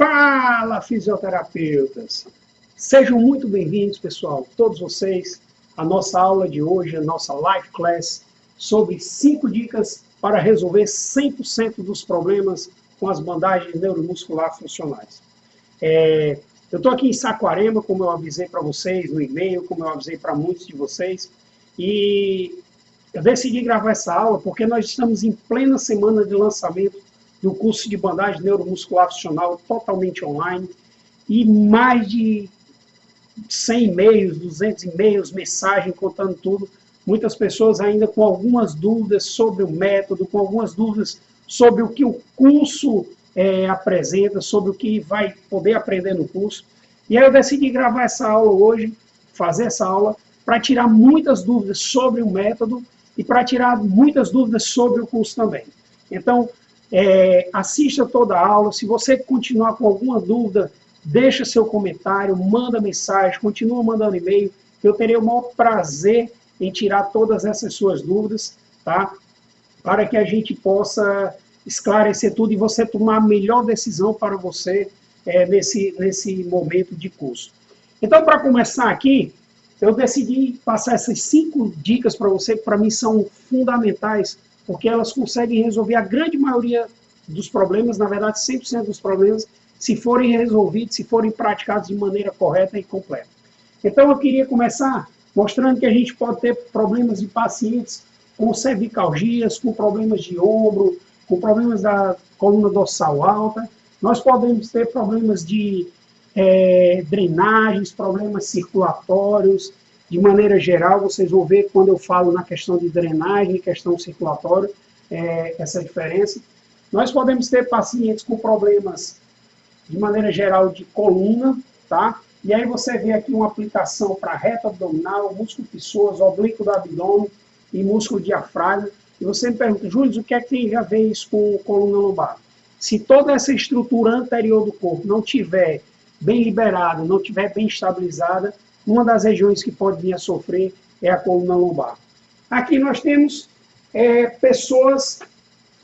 Fala, fisioterapeutas! Sejam muito bem-vindos, pessoal, todos vocês, à nossa aula de hoje, a nossa live class, sobre 5 dicas para resolver 100% dos problemas com as bandagens neuromuscular funcionais. Eu estou aqui em Saquarema, como eu avisei para vocês no e-mail, como eu avisei para muitos de vocês, e eu decidi gravar essa aula porque nós estamos em plena semana de lançamento do curso de bandagem neuromuscular funcional totalmente online, e mais de 100 e-mails, 200 e-mails, mensagem contando tudo. Muitas pessoas ainda com algumas dúvidas sobre o método, com algumas dúvidas sobre o que o curso apresenta, sobre o que vai poder aprender no curso. E aí eu decidi gravar essa aula hoje, fazer essa aula, para tirar muitas dúvidas sobre o método e para tirar muitas dúvidas sobre o curso também. Então, assista toda a aula. Se você continuar com alguma dúvida, deixa seu comentário, manda mensagem, continua mandando e-mail. Eu terei o maior prazer em tirar todas essas suas dúvidas, tá? Para que a gente possa esclarecer tudo e você tomar a melhor decisão para você nesse momento de curso. Então, para começar aqui, eu decidi passar essas 5 dicas para você, que para mim são fundamentais, porque elas conseguem resolver a grande maioria dos problemas, na verdade 100% dos problemas, se forem resolvidos, se forem praticados de maneira correta e completa. Então eu queria começar mostrando que a gente pode ter problemas de pacientes com cervicalgias, com problemas de ombro, com problemas da coluna dorsal alta. Nós podemos ter problemas de drenagens, problemas circulatórios. De maneira geral, vocês vão ver quando eu falo na questão de drenagem e questão circulatória, essa diferença. Nós podemos ter pacientes com problemas, de maneira geral, de coluna, tá? E aí você vê aqui uma aplicação para reto abdominal, músculo psoas, oblíquo do abdômen e músculo diafragma. E você me pergunta, Júlio, o que é que tem a ver isso com coluna lombar? Se toda essa estrutura anterior do corpo não estiver bem liberada, não estiver bem estabilizada, uma das regiões que pode vir a sofrer é a coluna lombar. Aqui nós temos pessoas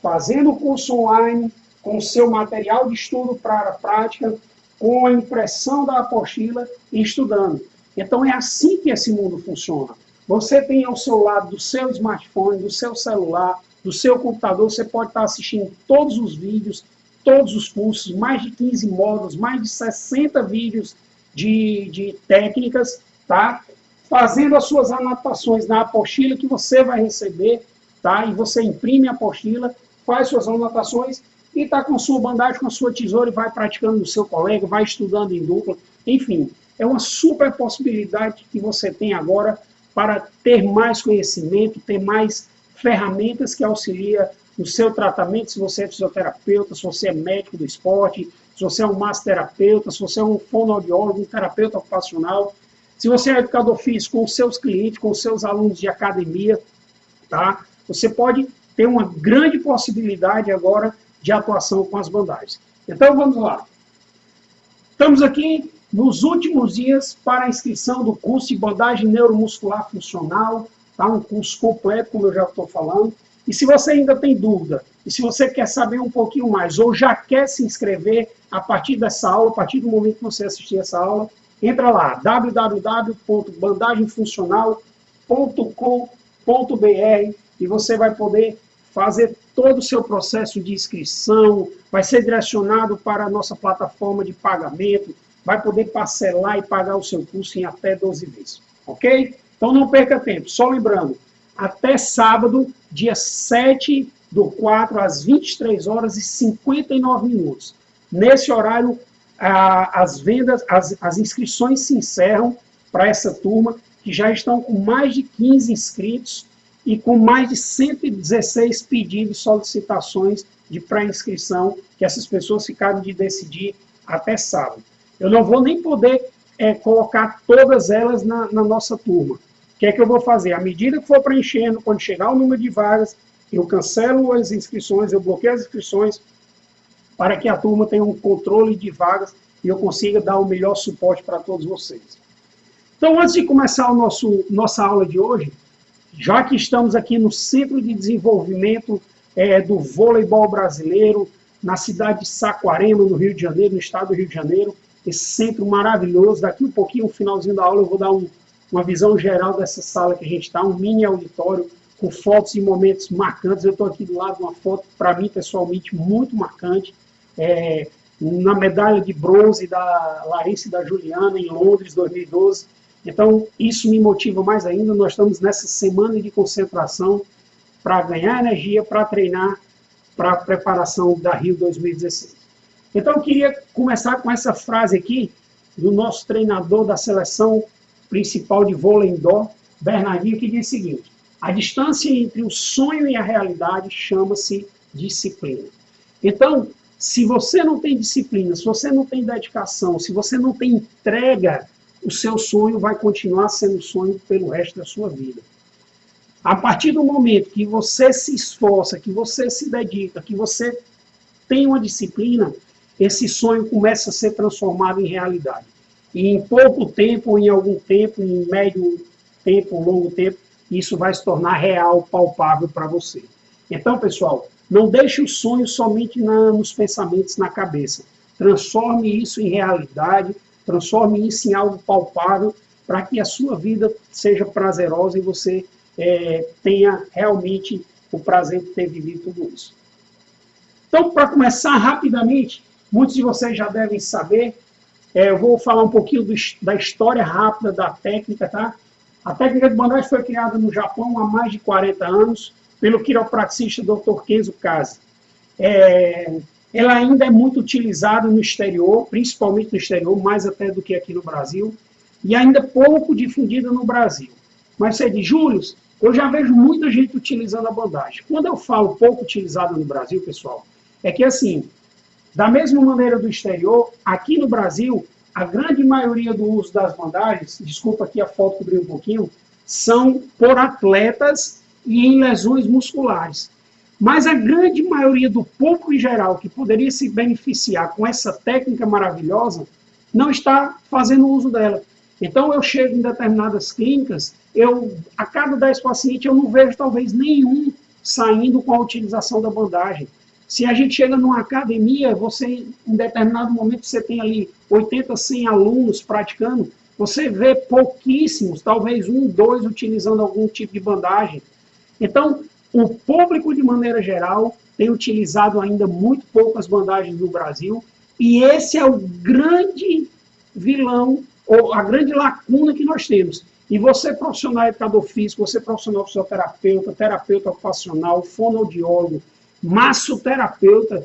fazendo o curso online, com o seu material de estudo para a prática, com a impressão da apostila e estudando. Então é assim que esse mundo funciona. Você tem ao seu lado do seu smartphone, do seu celular, do seu computador, você pode estar assistindo todos os vídeos, todos os cursos, mais de 15 módulos, mais de 60 vídeos de técnicas, tá? Fazendo as suas anotações na apostila que você vai receber, tá? E você imprime a apostila, faz suas anotações e está com sua bandagem, com a sua tesoura e vai praticando no seu colega, vai estudando em dupla. Enfim, é uma super possibilidade que você tem agora para ter mais conhecimento, ter mais ferramentas que auxiliam no seu tratamento, se você é fisioterapeuta, se você é médico do esporte, se você é um massoterapeuta, se você é um fonoaudiólogo, um terapeuta ocupacional, se você é educador físico com os seus clientes, com os seus alunos de academia, tá? Você pode ter uma grande possibilidade agora de atuação com as bandagens. Então vamos lá. Estamos aqui nos últimos dias para a inscrição do curso de bandagem neuromuscular funcional, tá? Um curso completo, como eu já estou falando. E se você ainda tem dúvida, e se você quer saber um pouquinho mais, ou já quer se inscrever a partir dessa aula, a partir do momento que você assistir essa aula, entra lá, www.bandagemfuncional.com.br, e você vai poder fazer todo o seu processo de inscrição, vai ser direcionado para a nossa plataforma de pagamento, vai poder parcelar e pagar o seu curso em até 12 vezes, ok? Então não perca tempo, só lembrando, até sábado, dia 7/4, às 23h59. Nesse horário, as inscrições se encerram para essa turma, que já estão com mais de 15 inscritos e com mais de 116 pedidos, solicitações de pré-inscrição, que essas pessoas ficaram de decidir até sábado. Eu não vou nem poder colocar todas elas na nossa turma. O que é que eu vou fazer? À medida que for preenchendo, quando chegar o número de vagas, eu cancelo as inscrições, eu bloqueio as inscrições, para que a turma tenha um controle de vagas e eu consiga dar o melhor suporte para todos vocês. Então, antes de começar a nossa aula de hoje, já que estamos aqui no Centro de Desenvolvimento do Voleibol Brasileiro, na cidade de Saquarema, no Rio de Janeiro, no estado do Rio de Janeiro, esse centro maravilhoso. Daqui um pouquinho, no finalzinho da aula, eu vou dar uma visão geral dessa sala que a gente está, um mini auditório com fotos e momentos marcantes. Eu estou aqui do lado de uma foto, para mim, pessoalmente, muito marcante, na medalha de bronze da Larissa e da Juliana, em Londres, 2012. Então, isso me motiva mais ainda. Nós estamos nessa semana de concentração para ganhar energia, para treinar, para a preparação da Rio 2016. Então, eu queria começar com essa frase aqui, do nosso treinador da seleção principal de vôlei indoor, Bernardinho, que diz o seguinte: a distância entre o sonho e a realidade chama-se disciplina. Então, se você não tem disciplina, se você não tem dedicação, se você não tem entrega, o seu sonho vai continuar sendo sonho pelo resto da sua vida. A partir do momento que você se esforça, que você se dedica, que você tem uma disciplina, esse sonho começa a ser transformado em realidade. E em pouco tempo, em algum tempo, em médio tempo, longo tempo, isso vai se tornar real, palpável para você. Então, pessoal, não deixe o sonho somente nos pensamentos, na cabeça. Transforme isso em realidade, transforme isso em algo palpável, para que a sua vida seja prazerosa e você tenha realmente o prazer de ter vivido tudo isso. Então, para começar rapidamente, muitos de vocês já devem saber, eu vou falar um pouquinho da história rápida da técnica, tá? A técnica de bandagem foi criada no Japão há mais de 40 anos pelo quiropraxista Dr. Kenzo Kaze. Ela ainda é muito utilizada no exterior, principalmente no exterior, mais até do que aqui no Brasil, e ainda pouco difundida no Brasil. Mas você diz, Júlio, eu já vejo muita gente utilizando a bandagem. Quando eu falo pouco utilizada no Brasil, pessoal, é que assim, da mesma maneira do exterior, aqui no Brasil, a grande maioria do uso das bandagens, desculpa aqui a foto cobriu um pouquinho, são por atletas e em lesões musculares. Mas a grande maioria do público em geral que poderia se beneficiar com essa técnica maravilhosa não está fazendo uso dela. Então eu chego em determinadas clínicas, a cada 10 pacientes eu não vejo talvez nenhum saindo com a utilização da bandagem. Se a gente chega numa academia, você, em determinado momento, você tem ali 80, 100 alunos praticando, você vê pouquíssimos, talvez 1, 2, utilizando algum tipo de bandagem. Então, o público, de maneira geral, tem utilizado ainda muito poucas bandagens no Brasil, e esse é o grande vilão, ou a grande lacuna que nós temos. E você, profissional educador físico, você, profissional fisioterapeuta, terapeuta ocupacional, fonoaudiólogo, massoterapeuta,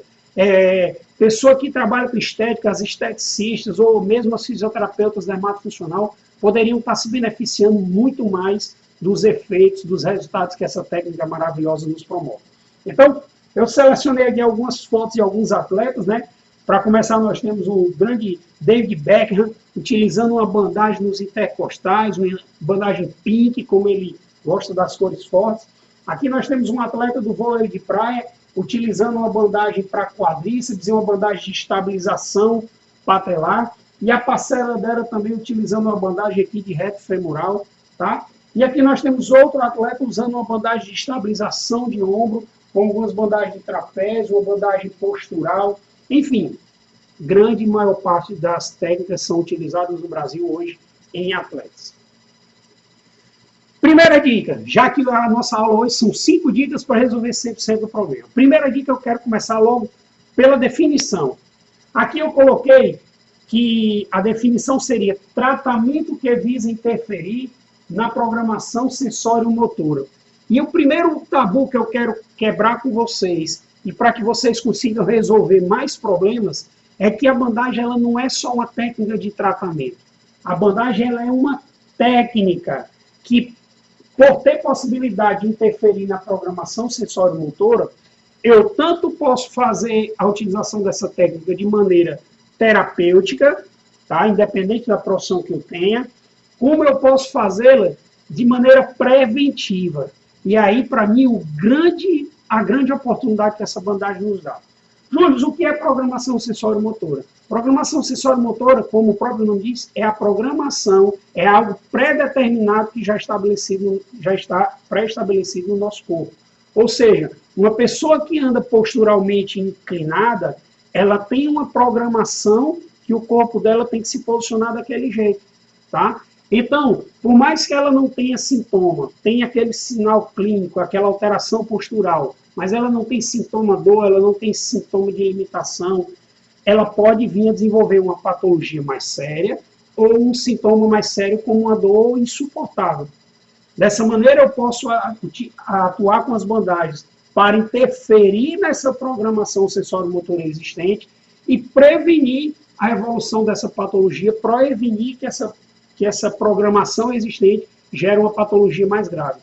pessoa que trabalha com estética, as esteticistas, ou mesmo as fisioterapeutas dermatofuncional, poderiam estar se beneficiando muito mais dos efeitos, dos resultados que essa técnica maravilhosa nos promove. Então, eu selecionei aqui algumas fotos de alguns atletas, né? Para começar, nós temos o grande David Beckham, utilizando uma bandagem nos intercostais, uma bandagem pink, como ele gosta das cores fortes. Aqui nós temos um atleta do vôlei de praia, utilizando uma bandagem para quadríceps e uma bandagem de estabilização patelar. E a parcela dela também utilizando uma bandagem aqui de reto femoral, tá? E aqui nós temos outro atleta usando uma bandagem de estabilização de ombro, com algumas bandagens de trapézio, uma bandagem postural. Enfim, grande maior parte das técnicas são utilizadas no Brasil hoje em atletas. Primeira dica, já que a nossa aula hoje são 5 dicas para resolver 100% do problema. Primeira dica, eu quero começar logo pela definição. Aqui eu coloquei que a definição seria tratamento que visa interferir na programação sensório-motora. E o primeiro tabu que eu quero quebrar com vocês, e para que vocês consigam resolver mais problemas, é que a bandagem ela não é só uma técnica de tratamento. A bandagem ela é uma técnica que, por ter possibilidade de interferir na programação sensório-motora, eu tanto posso fazer a utilização dessa técnica de maneira terapêutica, tá? Independente da profissão que eu tenha, como eu posso fazê-la de maneira preventiva. E aí, para mim, a grande oportunidade que essa bandagem nos dá. Júlio, o que é programação sensório-motora? Programação sensório-motora, como o próprio nome diz, é a programação, é algo pré-determinado que já está pré-estabelecido no nosso corpo. Ou seja, uma pessoa que anda posturalmente inclinada, ela tem uma programação que o corpo dela tem que se posicionar daquele jeito, tá? Então, por mais que ela não tenha sintoma, tenha aquele sinal clínico, aquela alteração postural, mas ela não tem sintoma dor, ela não tem sintoma de limitação, ela pode vir a desenvolver uma patologia mais séria ou um sintoma mais sério como uma dor insuportável. Dessa maneira, eu posso atuar com as bandagens para interferir nessa programação sensório-motora existente e prevenir a evolução dessa patologia, prevenir que essa programação existente gere uma patologia mais grave.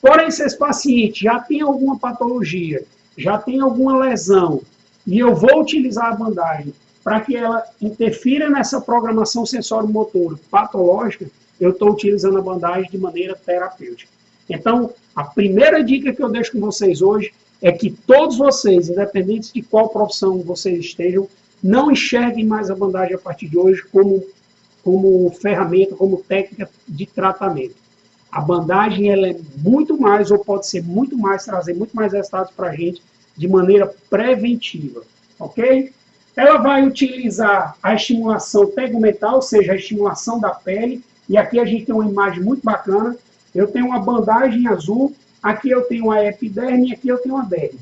Porém, se esse paciente já tem alguma patologia, já tem alguma lesão, e eu vou utilizar a bandagem para que ela interfira nessa programação sensório-motora patológica, eu estou utilizando a bandagem de maneira terapêutica. Então, a primeira dica que eu deixo com vocês hoje é que todos vocês, independente de qual profissão vocês estejam, não enxerguem mais a bandagem a partir de hoje como ferramenta, como técnica de tratamento. A bandagem ela é muito mais, ou pode ser muito mais, trazer muito mais resultados para a gente de maneira preventiva, ok? Ela vai utilizar a estimulação tegumental, ou seja, a estimulação da pele, e aqui a gente tem uma imagem muito bacana. Eu tenho uma bandagem azul, aqui eu tenho a epiderme e aqui eu tenho a derme.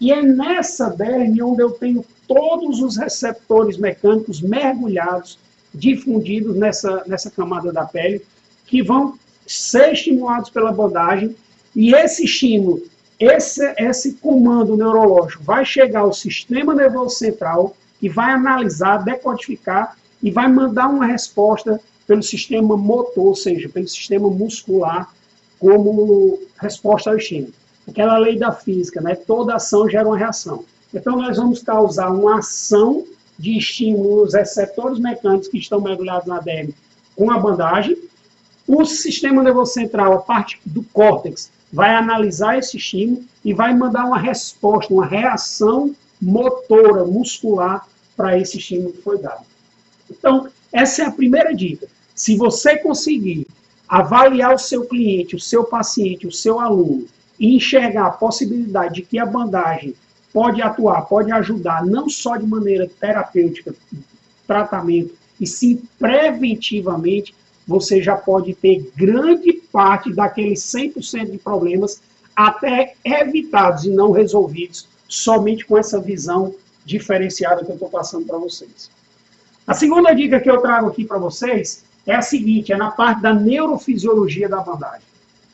E é nessa derme onde eu tenho todos os receptores mecânicos mergulhados, difundidos nessa camada da pele, que vão ser estimulados pela bandagem, e esse estímulo, esse comando neurológico vai chegar ao sistema nervoso central, que vai analisar, decodificar, e vai mandar uma resposta pelo sistema motor, ou seja, pelo sistema muscular, como resposta ao estímulo. Aquela lei da física, né? Toda ação gera uma reação. Então, nós vamos causar uma ação de estímulo nos receptores mecânicos que estão mergulhados na derme com a bandagem. O sistema nervoso central, a parte do córtex, vai analisar esse estímulo e vai mandar uma resposta, uma reação motora, muscular, para esse estímulo que foi dado. Então, essa é a primeira dica. Se você conseguir avaliar o seu cliente, o seu paciente, o seu aluno, e enxergar a possibilidade de que a bandagem pode atuar, pode ajudar, não só de maneira terapêutica, tratamento, e sim preventivamente, você já pode ter grande parte daqueles 100% de problemas até evitados e não resolvidos, somente com essa visão diferenciada que eu estou passando para vocês. A segunda dica que eu trago aqui para vocês é a seguinte, é na parte da neurofisiologia da bandagem.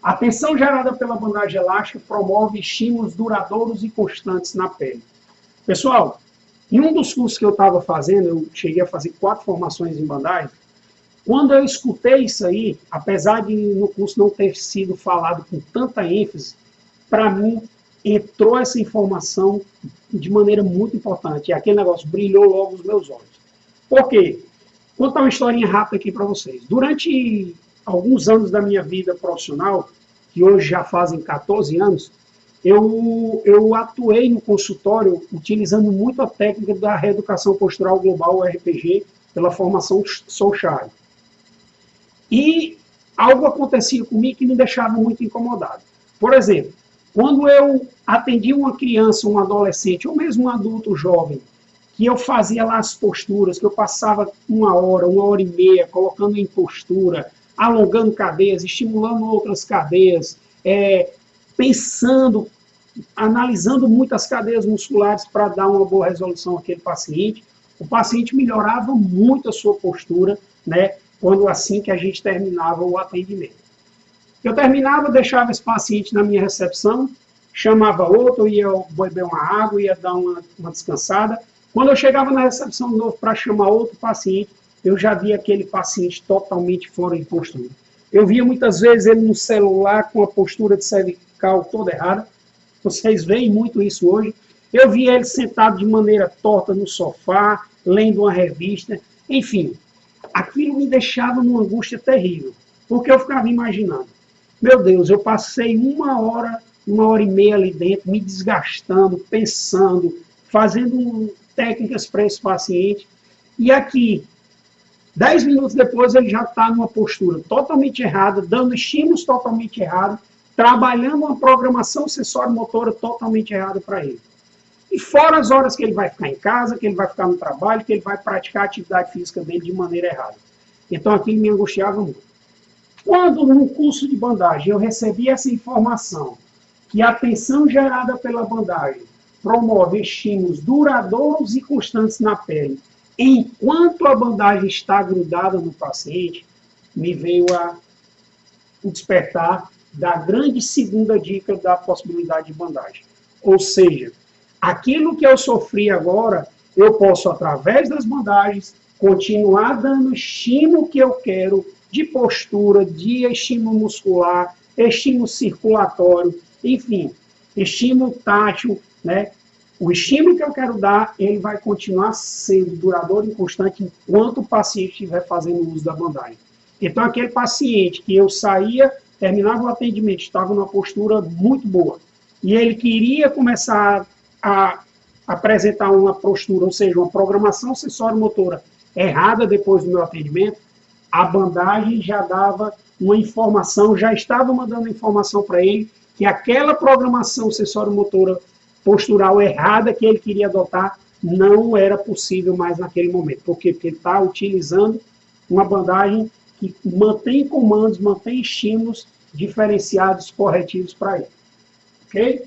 A tensão gerada pela bandagem elástica promove estímulos duradouros e constantes na pele. Pessoal, em um dos cursos que eu estava fazendo, eu cheguei a fazer 4 formações em bandagem. Quando eu escutei isso aí, apesar de no curso não ter sido falado com tanta ênfase, para mim entrou essa informação de maneira muito importante. E aquele negócio brilhou logo nos meus olhos. Por quê? Vou contar uma historinha rápida aqui para vocês. Durante alguns anos da minha vida profissional, que hoje já fazem 14 anos, eu atuei no consultório utilizando muito a técnica da reeducação postural global, o RPG, pela formação Solskjaer. E algo acontecia comigo que me deixava muito incomodado. Por exemplo, quando eu atendia uma criança, um adolescente, ou mesmo um adulto jovem, que eu fazia lá as posturas, que eu passava 1 hora, 1 hora e meia, colocando em postura, alongando cadeias, estimulando outras cadeias, pensando, analisando muitas cadeias musculares para dar uma boa resolução àquele paciente, o paciente melhorava muito a sua postura, né, quando assim que a gente terminava o atendimento. Eu terminava, deixava esse paciente na minha recepção, chamava outro, ia beber uma água, ia dar uma descansada. Quando eu chegava na recepção de novo para chamar outro paciente, eu já via aquele paciente totalmente fora de postura. Eu via muitas vezes ele no celular com a postura de cervical toda errada. Vocês veem muito isso hoje. Eu via ele sentado de maneira torta no sofá, lendo uma revista. Enfim, aquilo me deixava numa angústia terrível, porque eu ficava imaginando, meu Deus, eu passei 1 hora e meia ali dentro, me desgastando, pensando, fazendo técnicas para esse paciente, e aqui, 10 minutos depois, ele já está numa postura totalmente errada, dando estímulos totalmente errados, trabalhando uma programação sensório-motora totalmente errada para ele. E fora as horas que ele vai ficar em casa, que ele vai ficar no trabalho, que ele vai praticar a atividade física dele de maneira errada. Então aquilo me angustiava muito. Quando no curso de bandagem eu recebi essa informação, que a tensão gerada pela bandagem promove estímulos duradouros e constantes na pele, enquanto a bandagem está grudada no paciente, me veio o despertar da grande segunda dica da possibilidade de bandagem. Ou seja, aquilo que eu sofri agora, eu posso, através das bandagens, continuar dando o estímulo que eu quero de postura, de estímulo muscular, estímulo circulatório, enfim, estímulo tátil, né? O estímulo que eu quero dar, ele vai continuar sendo duradouro e constante enquanto o paciente estiver fazendo uso da bandagem. Então, aquele paciente que eu saía, terminava o atendimento, estava numa postura muito boa, e ele queria começar a apresentar uma postura, ou seja, uma programação sensório-motora errada depois do meu atendimento, a bandagem já dava uma informação, já estava mandando informação para ele que aquela programação sensório-motora postural errada que ele queria adotar não era possível mais naquele momento. Por quê? Porque ele está utilizando uma bandagem que mantém comandos, mantém estímulos diferenciados, corretivos para ele. Ok?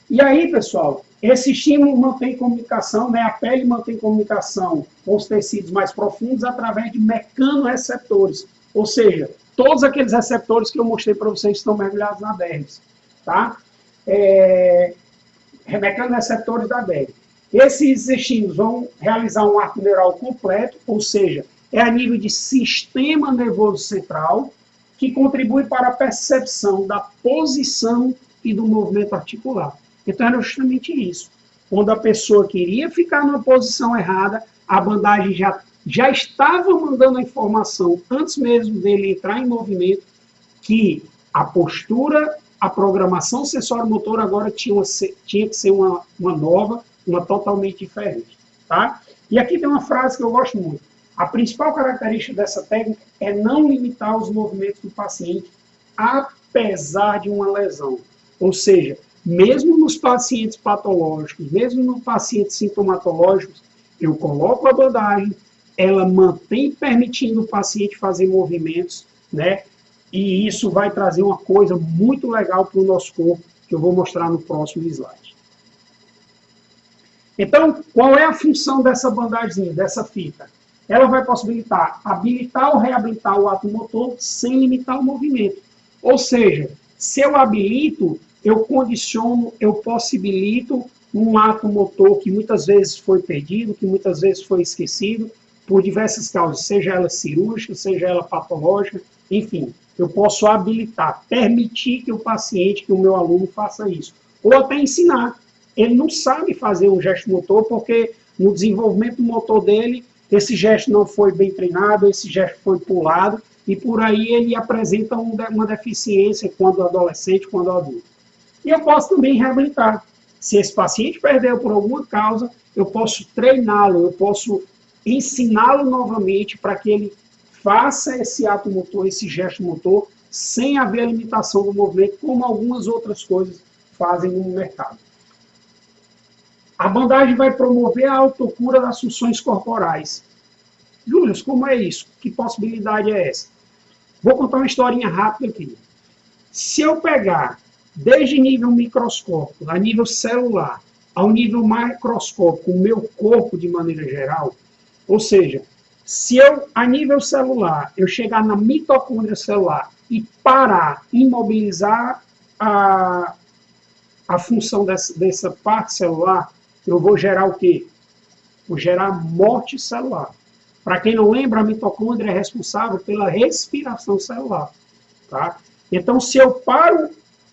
E aí, pessoal, esse estímulo mantém comunicação, né? A pele mantém comunicação com os tecidos mais profundos através de mecanorreceptores. Ou seja, todos aqueles receptores que eu mostrei para vocês estão mergulhados na dermis. Tá? Mecanorreceptores da dermis. Esses estímulos vão realizar um arco neural completo, ou seja, é a nível de sistema nervoso central, que contribui para a percepção da posição e do movimento articular. Então era justamente isso. Quando a pessoa queria ficar numa posição errada, a bandagem já estava mandando a informação, antes mesmo dele entrar em movimento, que a postura, a programação sensório-motora agora tinha que ser uma nova, uma totalmente diferente. Tá? E aqui tem uma frase que eu gosto muito. A principal característica dessa técnica é não limitar os movimentos do paciente, apesar de uma lesão. Ou seja, mesmo nos pacientes patológicos, mesmo nos pacientes sintomatológicos, eu coloco a bandagem, ela mantém permitindo o paciente fazer movimentos, né? E isso vai trazer uma coisa muito legal para o nosso corpo, que eu vou mostrar no próximo slide. Então, qual é a função dessa bandagem, dessa fita? Ela vai possibilitar habilitar ou reabilitar o ato motor sem limitar o movimento. Ou seja, se eu habilito, eu condiciono, eu possibilito um ato motor que muitas vezes foi perdido, que muitas vezes foi esquecido, por diversas causas, seja ela cirúrgica, seja ela patológica, enfim, eu posso habilitar, permitir que o paciente, que o meu aluno faça isso. Ou até ensinar. Ele não sabe fazer um gesto motor porque no desenvolvimento motor dele, esse gesto não foi bem treinado, esse gesto foi pulado, e por aí ele apresenta uma deficiência quando adolescente, quando adulto. E eu posso também reabilitar. Se esse paciente perdeu por alguma causa, eu posso treiná-lo, eu posso ensiná-lo novamente para que ele faça esse ato motor, esse gesto motor, sem haver limitação do movimento, como algumas outras coisas fazem no mercado. A bandagem vai promover a autocura das funções corporais. Júlio, como é isso? Que possibilidade é essa? Vou contar uma historinha rápida aqui. Se eu pegar desde nível microscópico, a nível celular, ao nível macroscópico, o meu corpo de maneira geral, ou seja, se eu, a nível celular, eu chegar na mitocôndria celular e parar, imobilizar a função dessa parte celular, eu vou gerar o quê? Vou gerar morte celular. Para quem não lembra, a mitocôndria é responsável pela respiração celular. Tá? Então, se eu paro,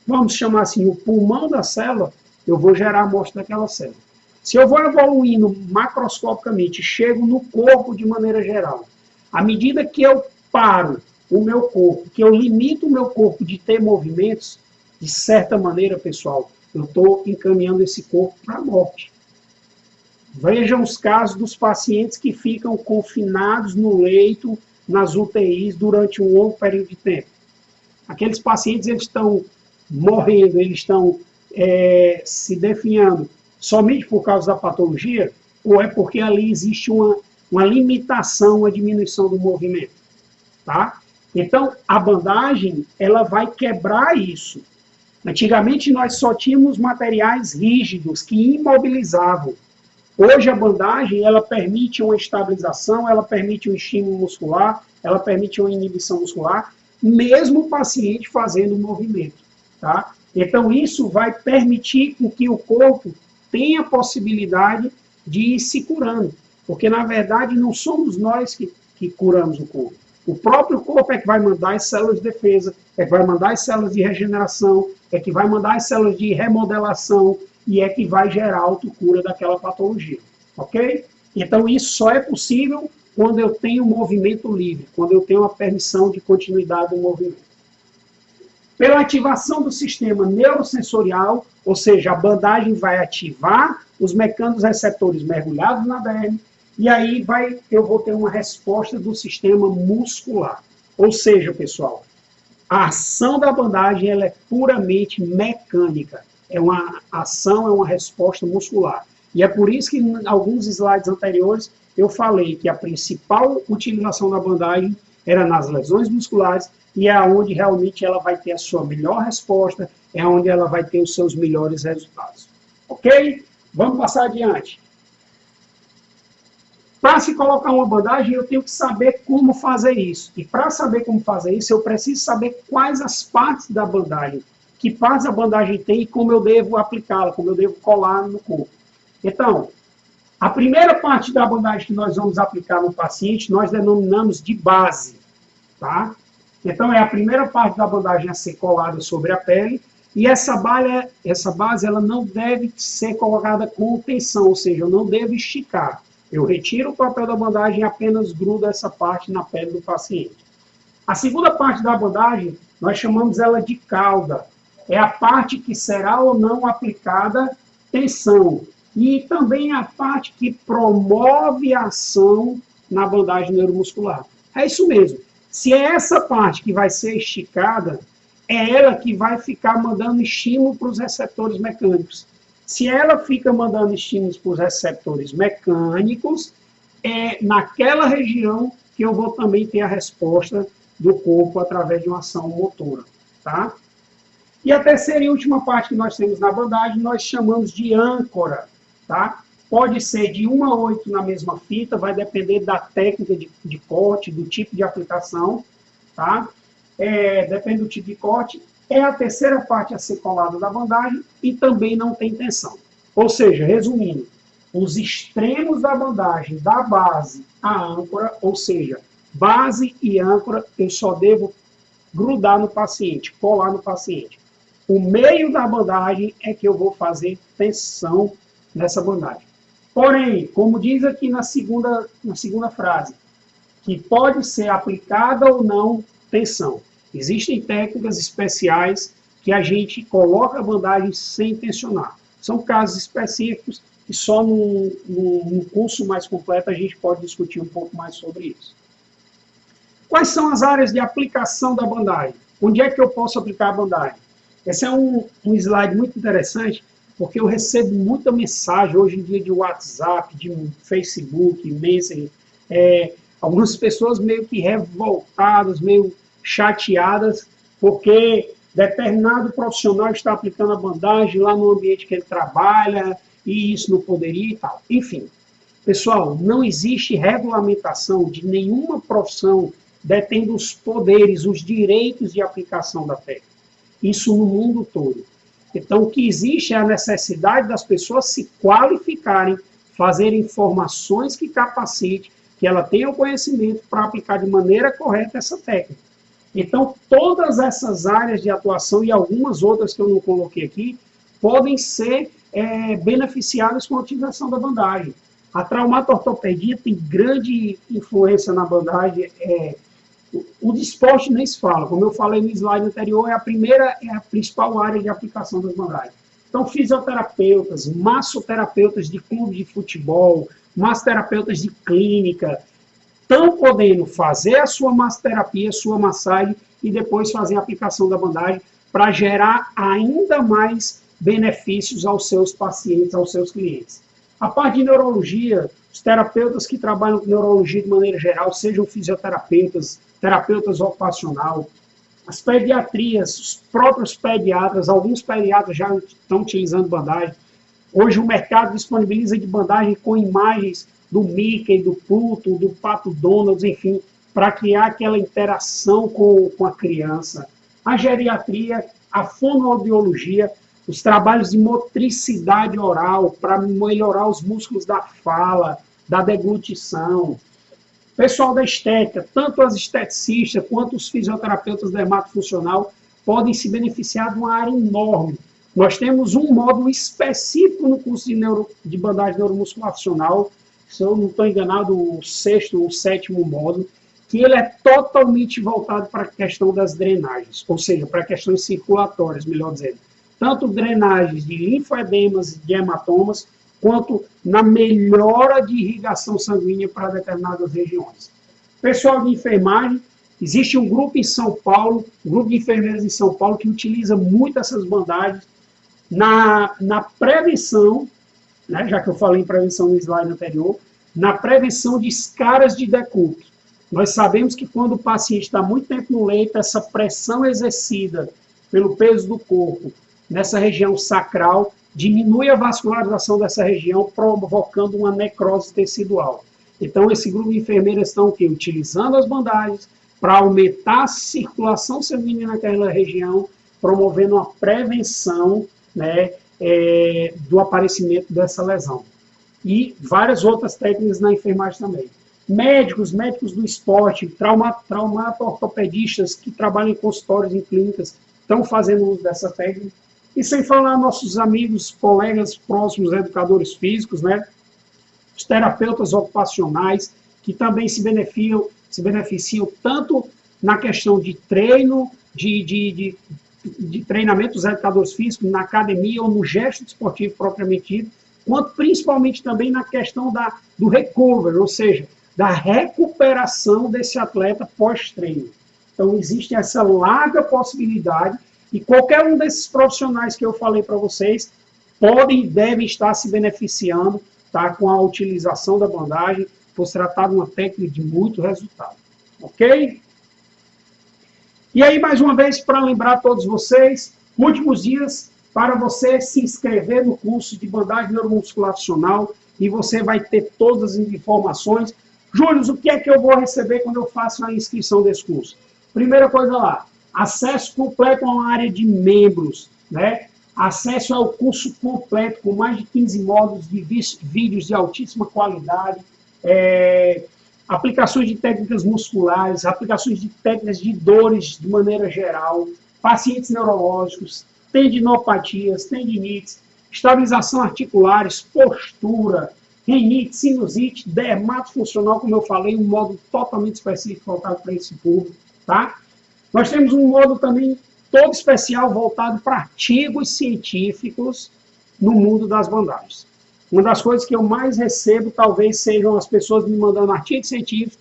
vamos chamar assim, o pulmão da célula, eu vou gerar a morte daquela célula. Se eu vou evoluindo macroscopicamente, chego no corpo de maneira geral, à medida que eu paro o meu corpo, que eu limito o meu corpo de ter movimentos, de certa maneira, pessoal, eu estou encaminhando esse corpo para a morte. Vejam os casos dos pacientes que ficam confinados no leito, nas UTIs, durante um longo período de tempo. Aqueles pacientes eles estão morrendo, eles estão se definhando somente por causa da patologia, ou é porque ali existe uma limitação, uma diminuição do movimento, tá? Então, a bandagem, ela vai quebrar isso. Antigamente, nós só tínhamos materiais rígidos que imobilizavam. Hoje, a bandagem, ela permite uma estabilização, ela permite um estímulo muscular, ela permite uma inibição muscular, mesmo o paciente fazendo o movimento, tá? Então, isso vai permitir que o corpo tenha a possibilidade de ir se curando, porque, na verdade, não somos nós que curamos o corpo. O próprio corpo é que vai mandar as células de defesa, é que vai mandar as células de regeneração, é que vai mandar as células de remodelação e é que vai gerar a autocura daquela patologia, ok? Então, isso só é possível quando eu tenho movimento livre, quando eu tenho a permissão de continuidade do movimento. Pela ativação do sistema neurosensorial, ou seja, a bandagem vai ativar os mecanos receptores mergulhados na derme, e aí eu vou ter uma resposta do sistema muscular. Ou seja, pessoal, a ação da bandagem ela é puramente mecânica. É uma ação, é uma resposta muscular. E é por isso que em alguns slides anteriores eu falei que a principal utilização da bandagem era nas lesões musculares e é onde realmente ela vai ter a sua melhor resposta, é onde ela vai ter os seus melhores resultados. Ok? Vamos passar adiante. Para se colocar uma bandagem, eu tenho que saber como fazer isso. E para saber como fazer isso, eu preciso saber quais as partes da bandagem, que partes a bandagem tem e como eu devo aplicá-la, como eu devo colar no corpo. Então, a primeira parte da bandagem que nós vamos aplicar no paciente, nós denominamos de base, tá? Então, é a primeira parte da bandagem a ser colada sobre a pele, e essa base ela não deve ser colocada com tensão, ou seja, eu não devo esticar. Eu retiro o papel da bandagem e apenas grudo essa parte na pele do paciente. A segunda parte da bandagem, nós chamamos ela de cauda. É a parte que será ou não aplicada tensão. E também a parte que promove a ação na bandagem neuromuscular. É isso mesmo. Se é essa parte que vai ser esticada, é ela que vai ficar mandando estímulo para os receptores mecânicos. Se ela fica mandando estímulos para os receptores mecânicos, é naquela região que eu vou também ter a resposta do corpo através de uma ação motora, tá? E a terceira e última parte que nós temos na bandagem, nós chamamos de âncora, tá? Pode ser de 1 a 8 na mesma fita, vai depender da técnica de corte, do tipo de aplicação, tá? Depende do tipo de corte. É a terceira parte a ser colada da bandagem e também não tem tensão. Ou seja, resumindo, os extremos da bandagem, da base à âncora, ou seja, base e âncora, eu só devo grudar no paciente, colar no paciente. O meio da bandagem é que eu vou fazer tensão nessa bandagem. Porém, como diz aqui na segunda frase, que pode ser aplicada ou não tensão. Existem técnicas especiais que a gente coloca a bandagem sem tensionar. São casos específicos que só num curso mais completo a gente pode discutir um pouco mais sobre isso. Quais são as áreas de aplicação da bandagem? Onde é que eu posso aplicar a bandagem? Esse é um slide muito interessante, porque eu recebo muita mensagem hoje em dia de WhatsApp, de Facebook, Messenger, algumas pessoas meio que revoltadas, meio chateadas, porque determinado profissional está aplicando a bandagem lá no ambiente que ele trabalha, e isso não poderia e tal. Enfim, pessoal, não existe regulamentação de nenhuma profissão detendo os poderes, os direitos de aplicação da técnica. Isso no mundo todo. Então, o que existe é a necessidade das pessoas se qualificarem, fazerem formações que capacitem, que ela tenha o conhecimento para aplicar de maneira correta essa técnica. Então, todas essas áreas de atuação e algumas outras que eu não coloquei aqui, podem ser beneficiadas com a utilização da bandagem. A traumatortopedia tem grande influência na bandagem. O de esporte nem se fala. Como eu falei no slide anterior, é a principal área de aplicação das bandagens. Então, fisioterapeutas, massoterapeutas de clube de futebol, massoterapeutas de clínica, estão podendo fazer a sua massoterapia, a sua massagem e depois fazer a aplicação da bandagem para gerar ainda mais benefícios aos seus pacientes, aos seus clientes. A parte de neurologia, os terapeutas que trabalham com neurologia de maneira geral, sejam fisioterapeutas, terapeutas ocupacional, as pediatrias, os próprios pediatras, alguns pediatras já estão utilizando bandagem. Hoje o mercado disponibiliza de bandagem com imagens do Mickey, do Pluto, do Pato Donald, enfim, para criar aquela interação com a criança. A geriatria, a fonoaudiologia, os trabalhos de motricidade oral para melhorar os músculos da fala, da deglutição. Pessoal da estética, tanto as esteticistas quanto os fisioterapeutas dermatofuncional podem se beneficiar de uma área enorme. Nós temos um módulo específico no curso de bandagem neuromuscular funcional, se eu não estou enganado, o 6º ou 7º módulo, que ele é totalmente voltado para a questão das drenagens, ou seja, para questões circulatórias, melhor dizendo. Tanto drenagens de linfoedemas e de hematomas, quanto na melhora de irrigação sanguínea para determinadas regiões. Pessoal de enfermagem, existe um grupo em São Paulo, um grupo de enfermeiros em São Paulo que utiliza muito essas bandagens na prevenção, né, já que eu falei em prevenção no slide anterior, na prevenção de escaras de decúbito. Nós sabemos que quando o paciente está muito tempo no leito, essa pressão exercida pelo peso do corpo nessa região sacral diminui a vascularização dessa região, provocando uma necrose tecidual. Então, esse grupo de enfermeiras estão utilizando as bandagens para aumentar a circulação sanguínea naquela região, promovendo uma prevenção, né, do aparecimento dessa lesão. E várias outras técnicas na enfermagem também. Médicos do esporte, traumato-ortopedistas que trabalham em consultórios, em clínicas, estão fazendo uso dessa técnica. E sem falar nossos amigos, colegas próximos, educadores físicos, né? Os terapeutas ocupacionais, que também se beneficiam tanto na questão de treino, de treinamento dos educadores físicos, na academia ou no gesto esportivo propriamente dito, quanto principalmente também na questão do recovery, ou seja, da recuperação desse atleta pós-treino. Então, existe essa larga possibilidade e qualquer um desses profissionais que eu falei para vocês podem e devem estar se beneficiando, tá, com a utilização da bandagem, por se tratar de uma técnica de muito resultado. Ok? E aí, mais uma vez, para lembrar a todos vocês, últimos dias para você se inscrever no curso de bandagem neuromuscular funcional e você vai ter todas as informações. Júlio, o que é que eu vou receber quando eu faço a inscrição desse curso? Primeira coisa lá, acesso completo a uma área de membros, né? Acesso ao curso completo, com mais de 15 módulos de vídeos de altíssima qualidade, aplicações de técnicas musculares, aplicações de técnicas de dores de maneira geral, pacientes neurológicos, tendinopatias, tendinites, estabilização articulares, postura, rinite, sinusite, dermatofuncional, como eu falei, um módulo totalmente específico voltado para esse público, tá? Nós temos um módulo também todo especial voltado para artigos científicos no mundo das bandagens. Uma das coisas que eu mais recebo talvez sejam as pessoas me mandando artigos científicos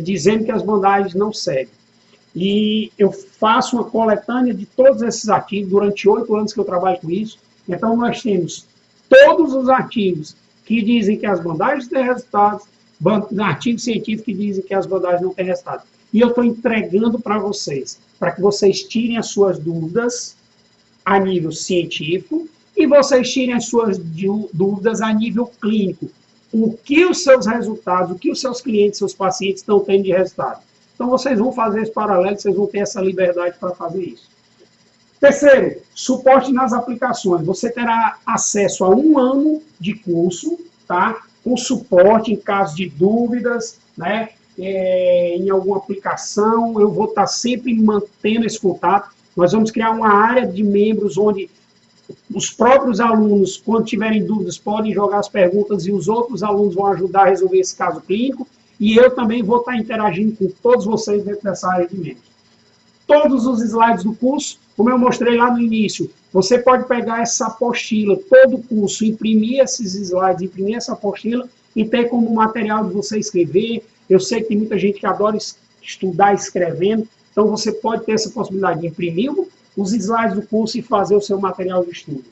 dizendo que as bandagens não servem. E eu faço uma coletânea de todos esses artigos durante 8 anos que eu trabalho com isso. Então, nós temos todos os artigos que dizem que as bandagens têm resultados, artigos científicos que dizem que as bandagens não têm resultado. E eu estou entregando para vocês, para que vocês tirem as suas dúvidas a nível científico e vocês tirem as suas dúvidas a nível clínico. O que os seus resultados, o que os seus clientes, seus pacientes estão tendo de resultado. Então, vocês vão fazer esse paralelo, vocês vão ter essa liberdade para fazer isso. Terceiro, suporte nas aplicações. Você terá acesso a 1 ano de curso, tá? Com suporte em caso de dúvidas, né? Em alguma aplicação, eu vou estar sempre mantendo esse contato. Nós vamos criar uma área de membros onde os próprios alunos, quando tiverem dúvidas, podem jogar as perguntas e os outros alunos vão ajudar a resolver esse caso clínico. E eu também vou estar interagindo com todos vocês dentro dessa área de membros. Todos os slides do curso, como eu mostrei lá no início, você pode pegar essa apostila, todo o curso, imprimir esses slides, imprimir essa apostila e ter como material de você escrever. Eu sei que tem muita gente que adora estudar escrevendo, então você pode ter essa possibilidade de imprimir os slides do curso e fazer o seu material de estudo.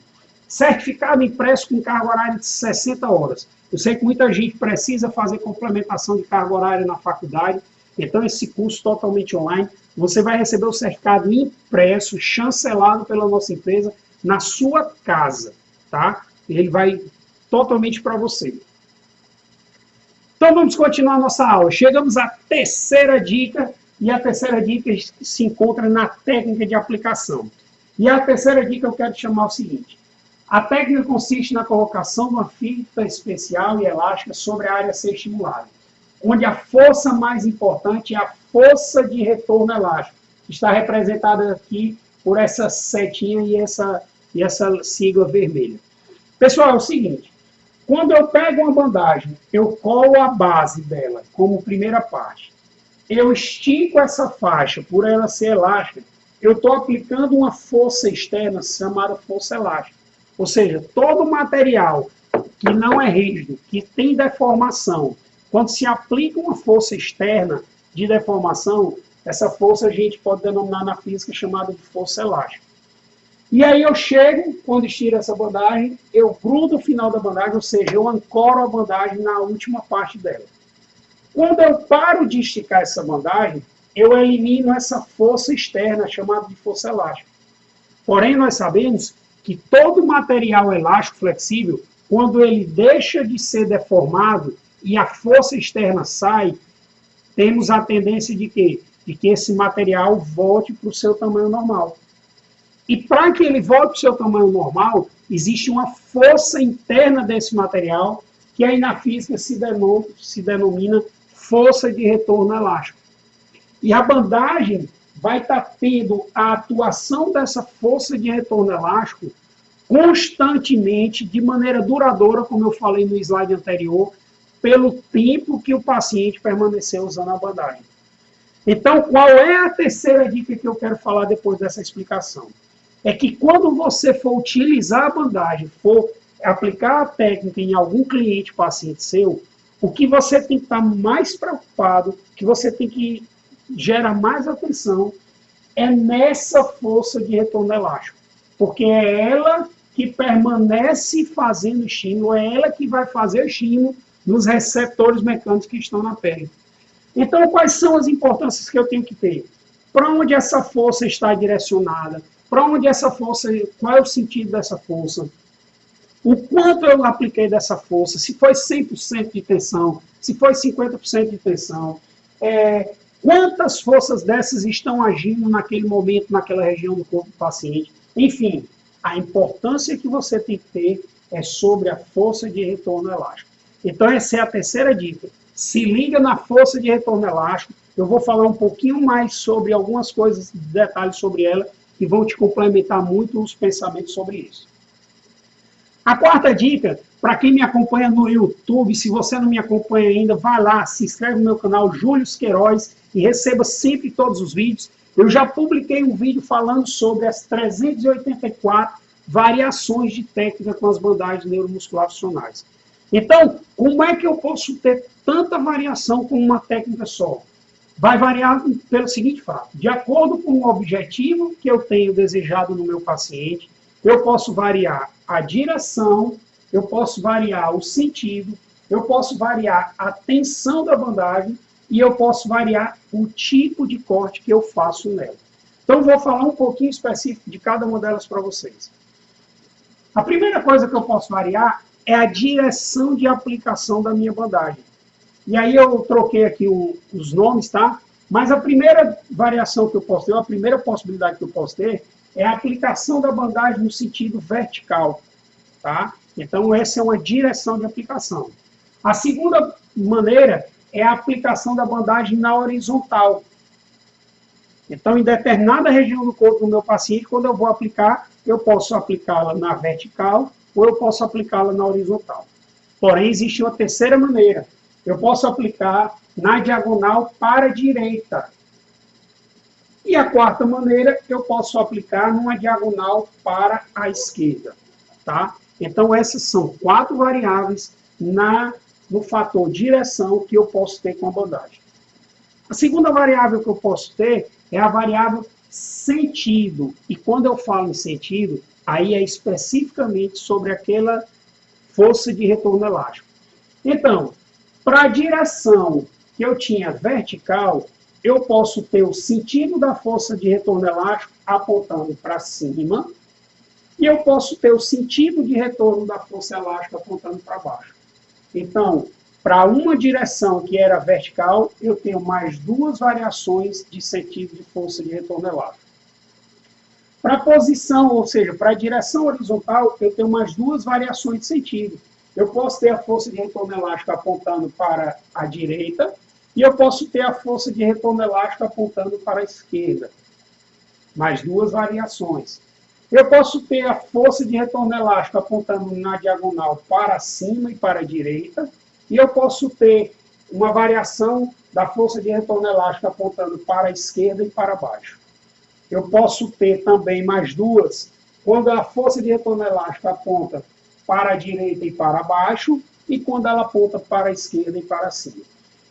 Certificado impresso com carga horária de 60 horas. Eu sei que muita gente precisa fazer complementação de carga horária na faculdade, então esse curso totalmente online, você vai receber o certificado impresso, chancelado pela nossa empresa, na sua casa, tá? Ele vai totalmente para você. Então vamos continuar a nossa aula. Chegamos à terceira dica, e a terceira dica se encontra na técnica de aplicação. E a terceira dica eu quero te chamar o seguinte: a técnica consiste na colocação de uma fita especial e elástica sobre a área a ser estimulada, onde a força mais importante é a força de retorno elástico, que está representada aqui por essa setinha e essa sigla vermelha. Pessoal, é o seguinte: quando eu pego uma bandagem, eu colo a base dela como primeira parte, eu estico essa faixa por ela ser elástica, eu estou aplicando uma força externa chamada força elástica. Ou seja, todo material que não é rígido, que tem deformação, quando se aplica uma força externa de deformação, essa força a gente pode denominar na física chamada de força elástica. E aí eu chego, quando estiro essa bandagem, eu grudo o final da bandagem, ou seja, eu ancoro a bandagem na última parte dela. Quando eu paro de esticar essa bandagem, eu elimino essa força externa chamada de força elástica. Porém, nós sabemos que todo material elástico flexível, quando ele deixa de ser deformado e a força externa sai, temos a tendência de quê? De que esse material volte para o seu tamanho normal. E para que ele volte para o seu tamanho normal, existe uma força interna desse material, que aí na física se denomina força de retorno elástico. E a bandagem vai estar tendo a atuação dessa força de retorno elástico constantemente, de maneira duradoura, como eu falei no slide anterior, pelo tempo que o paciente permaneceu usando a bandagem. Então, qual é a terceira dica que eu quero falar depois dessa explicação? É que quando você for utilizar a bandagem, for aplicar a técnica em algum cliente, paciente seu, o que você tem que estar mais preocupado, que você tem que gerar mais atenção, é nessa força de retorno elástico. Porque é ela que permanece fazendo estímulo, é ela que vai fazer o estímulo nos receptores mecânicos que estão na pele. Então, quais são as importâncias que eu tenho que ter? Para onde essa força está direcionada? Para onde essa força, qual é o sentido dessa força? O quanto eu apliquei dessa força? Se foi 100% de tensão? Se foi 50% de tensão? Quantas forças dessas estão agindo naquele momento, naquela região do corpo do paciente? Enfim, a importância que você tem que ter é sobre a força de retorno elástico. Então, essa é a terceira dica. Se liga na força de retorno elástico. Eu vou falar um pouquinho mais sobre algumas coisas, detalhes sobre ela, que vão te complementar muito os pensamentos sobre isso. A quarta dica, para quem me acompanha no YouTube, se você não me acompanha ainda, vai lá, se inscreve no meu canal Júlio Queiroz e receba sempre todos os vídeos. Eu já publiquei um vídeo falando sobre as 384 variações de técnica com as bandagens neuromusculares funcionais. Então, como é que eu posso ter tanta variação com uma técnica só? Vai variar pelo seguinte fato: de acordo com o objetivo que eu tenho desejado no meu paciente, eu posso variar a direção, eu posso variar o sentido, eu posso variar a tensão da bandagem e eu posso variar o tipo de corte que eu faço nela. Então, vou falar um pouquinho específico de cada uma delas para vocês. A primeira coisa que eu posso variar é a direção de aplicação da minha bandagem. E aí eu troquei aqui os nomes, tá? Mas a primeira variação que eu posso ter, a primeira possibilidade que eu posso ter, é a aplicação da bandagem no sentido vertical, tá? Então, essa é uma direção de aplicação. A segunda maneira é a aplicação da bandagem na horizontal. Então, em determinada região do corpo do meu paciente, quando eu vou aplicar, eu posso aplicá-la na vertical ou eu posso aplicá-la na horizontal. Porém, existe uma terceira maneira. Eu posso aplicar na diagonal para a direita. E a quarta maneira, eu posso aplicar numa diagonal para a esquerda. Tá? Então, essas são 4 variáveis no fator direção que eu posso ter com a bandagem. A segunda variável que eu posso ter é a variável sentido. E quando eu falo em sentido, aí é especificamente sobre aquela força de retorno elástico. Então, para a direção que eu tinha vertical, eu posso ter o sentido da força de retorno elástico apontando para cima, e eu posso ter o sentido de retorno da força elástica apontando para baixo. Então, para uma direção que era vertical, eu tenho mais duas variações de sentido de força de retorno elástico. Para a posição, ou seja, para a direção horizontal, eu tenho mais duas variações de sentido. Eu posso ter a força de retorno elástico apontando para a direita, e eu posso ter a força de retorno elástico apontando para a esquerda. Mais duas variações. Eu posso ter a força de retorno elástico apontando na diagonal para cima e para a direita, e eu posso ter uma variação da força de retorno elástico apontando para a esquerda e para baixo. Eu posso ter também mais duas, quando a força de retorno elástico aponta para a direita e para baixo, e quando ela aponta para a esquerda e para cima.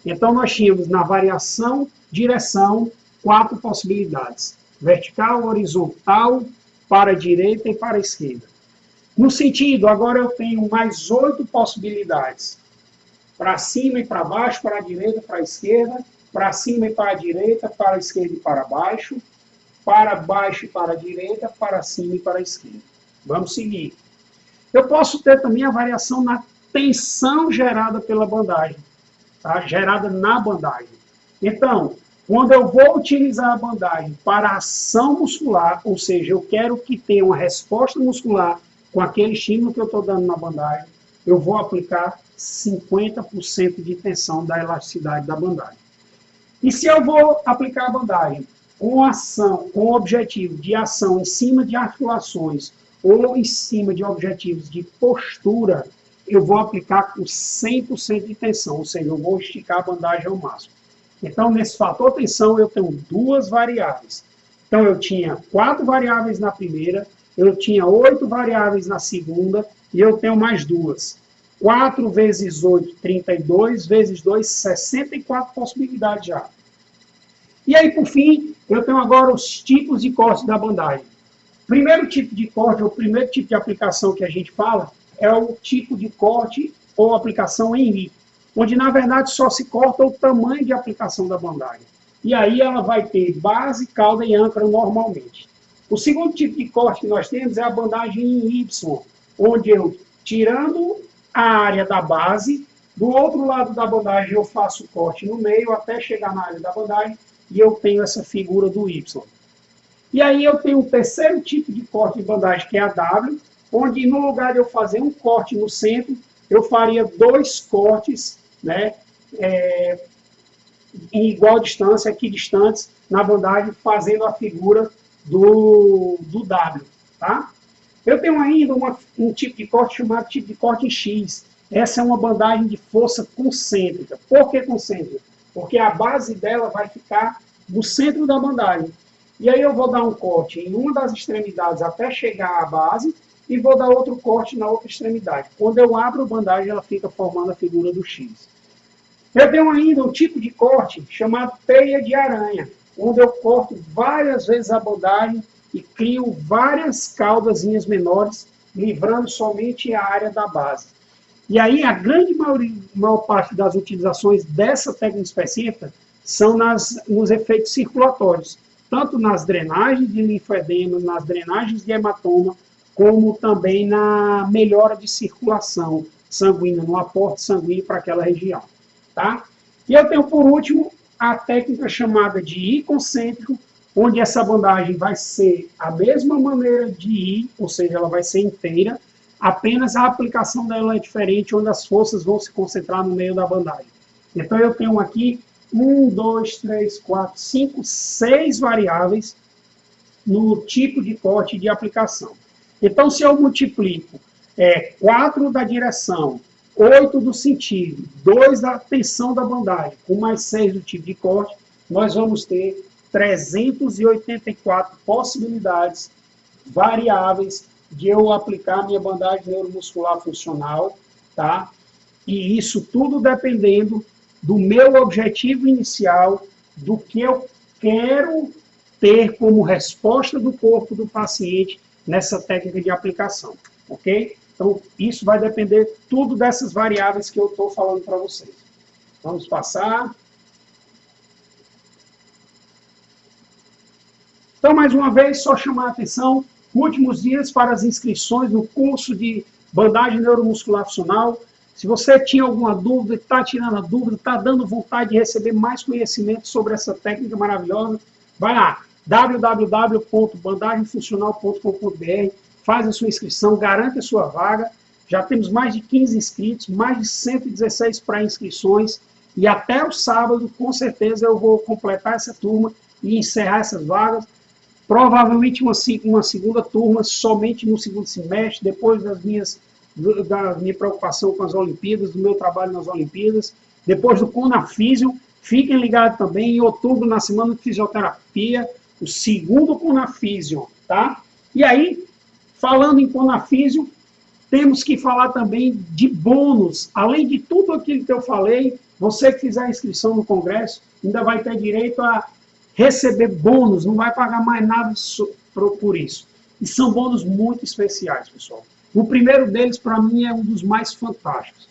Então, nós tínhamos na variação, direção, 4 possibilidades. Vertical, horizontal, para a direita e para a esquerda. No sentido, agora eu tenho mais 8 possibilidades. Para cima e para baixo, para a direita e para a esquerda, para cima e para a direita, para a esquerda e para baixo e para a direita, para cima e para a esquerda. Vamos seguir. Eu posso ter também a variação na tensão gerada pela bandagem, tá? Gerada na bandagem. Então, quando eu vou utilizar a bandagem para ação muscular, ou seja, eu quero que tenha uma resposta muscular com aquele estímulo que eu estou dando na bandagem, eu vou aplicar 50% de tensão da elasticidade da bandagem. E se eu vou aplicar a bandagem com ação, com objetivo de ação em cima de articulações ou em cima de objetivos de postura, eu vou aplicar com 100% de tensão, ou seja, eu vou esticar a bandagem ao máximo. Então, nesse fator tensão, eu tenho duas variáveis. Então, eu tinha 4 variáveis na primeira, eu tinha 8 variáveis na segunda, e eu tenho mais duas. 4 vezes 8, 32, vezes 2, 64 possibilidades já. E aí, por fim, eu tenho agora os tipos de corte da bandagem. Primeiro tipo de corte, ou primeiro tipo de aplicação que a gente fala, é o tipo de corte ou aplicação em I, onde, na verdade, só se corta o tamanho de aplicação da bandagem. E aí ela vai ter base, cauda e âncora normalmente. O segundo tipo de corte que nós temos é a bandagem em Y, onde eu, tirando a área da base, do outro lado da bandagem eu faço o corte no meio até chegar na área da bandagem e eu tenho essa figura do Y. E aí eu tenho o terceiro tipo de corte de bandagem, que é a W, onde no lugar de eu fazer um corte no centro, eu faria 2 cortes, né, em igual distância, equidistantes, na bandagem, fazendo a figura do W. Tá? Eu tenho ainda um tipo de corte chamado tipo de corte em X. Essa é uma bandagem de força concêntrica. Por que concêntrica? Porque a base dela vai ficar no centro da bandagem. E aí eu vou dar um corte em uma das extremidades até chegar à base e vou dar outro corte na outra extremidade. Quando eu abro a bandagem, ela fica formando a figura do X. Eu tenho ainda um tipo de corte chamado teia de aranha, onde eu corto várias vezes a bandagem e crio várias caudazinhas menores, livrando somente a área da base. E aí a grande maior parte das utilizações dessa técnica específica são nos efeitos circulatórios, tanto nas drenagens de linfoedema, nas drenagens de hematoma, como também na melhora de circulação sanguínea, no aporte sanguíneo para aquela região. Tá? E eu tenho, por último, a técnica chamada de I concêntrico, onde essa bandagem vai ser a mesma maneira de I, ou seja, ela vai ser inteira, apenas a aplicação dela é diferente, onde as forças vão se concentrar no meio da bandagem. Então, eu tenho aqui 1, 2, 3, 4, 5, 6 variáveis no tipo de corte de aplicação. Então, se eu multiplico 4 da direção, 8 do sentido, 2 da tensão da bandagem, com mais 6 do tipo de corte, nós vamos ter 384 possibilidades variáveis de eu aplicar minha bandagem neuromuscular funcional, tá? E isso tudo dependendo do meu objetivo inicial, do que eu quero ter como resposta do corpo do paciente nessa técnica de aplicação, ok? Então, isso vai depender tudo dessas variáveis que eu estou falando para vocês. Vamos passar. Então, mais uma vez, só chamar a atenção, últimos dias para as inscrições no curso de bandagem neuromuscular funcional. Se você tinha alguma dúvida, está tirando a dúvida, está dando vontade de receber mais conhecimento sobre essa técnica maravilhosa, vai lá, www.bandagemfuncional.com.br, faz a sua inscrição, garante a sua vaga. Já temos mais de 15 inscritos, mais de 116 pré-inscrições, e até o sábado, com certeza, eu vou completar essa turma e encerrar essas vagas. Provavelmente uma segunda turma somente no segundo semestre, depois da minha preocupação com as Olimpíadas, do meu trabalho nas Olimpíadas, depois do Conafísio. Fiquem ligados também, em outubro, na semana de fisioterapia, o segundo Conafísio, tá? E aí, falando em Conafísio, temos que falar também de bônus. Além de tudo aquilo que eu falei, você que fizer a inscrição no congresso, ainda vai ter direito a receber bônus, não vai pagar mais nada por isso. E são bônus muito especiais, pessoal. O primeiro deles, para mim, é um dos mais fantásticos.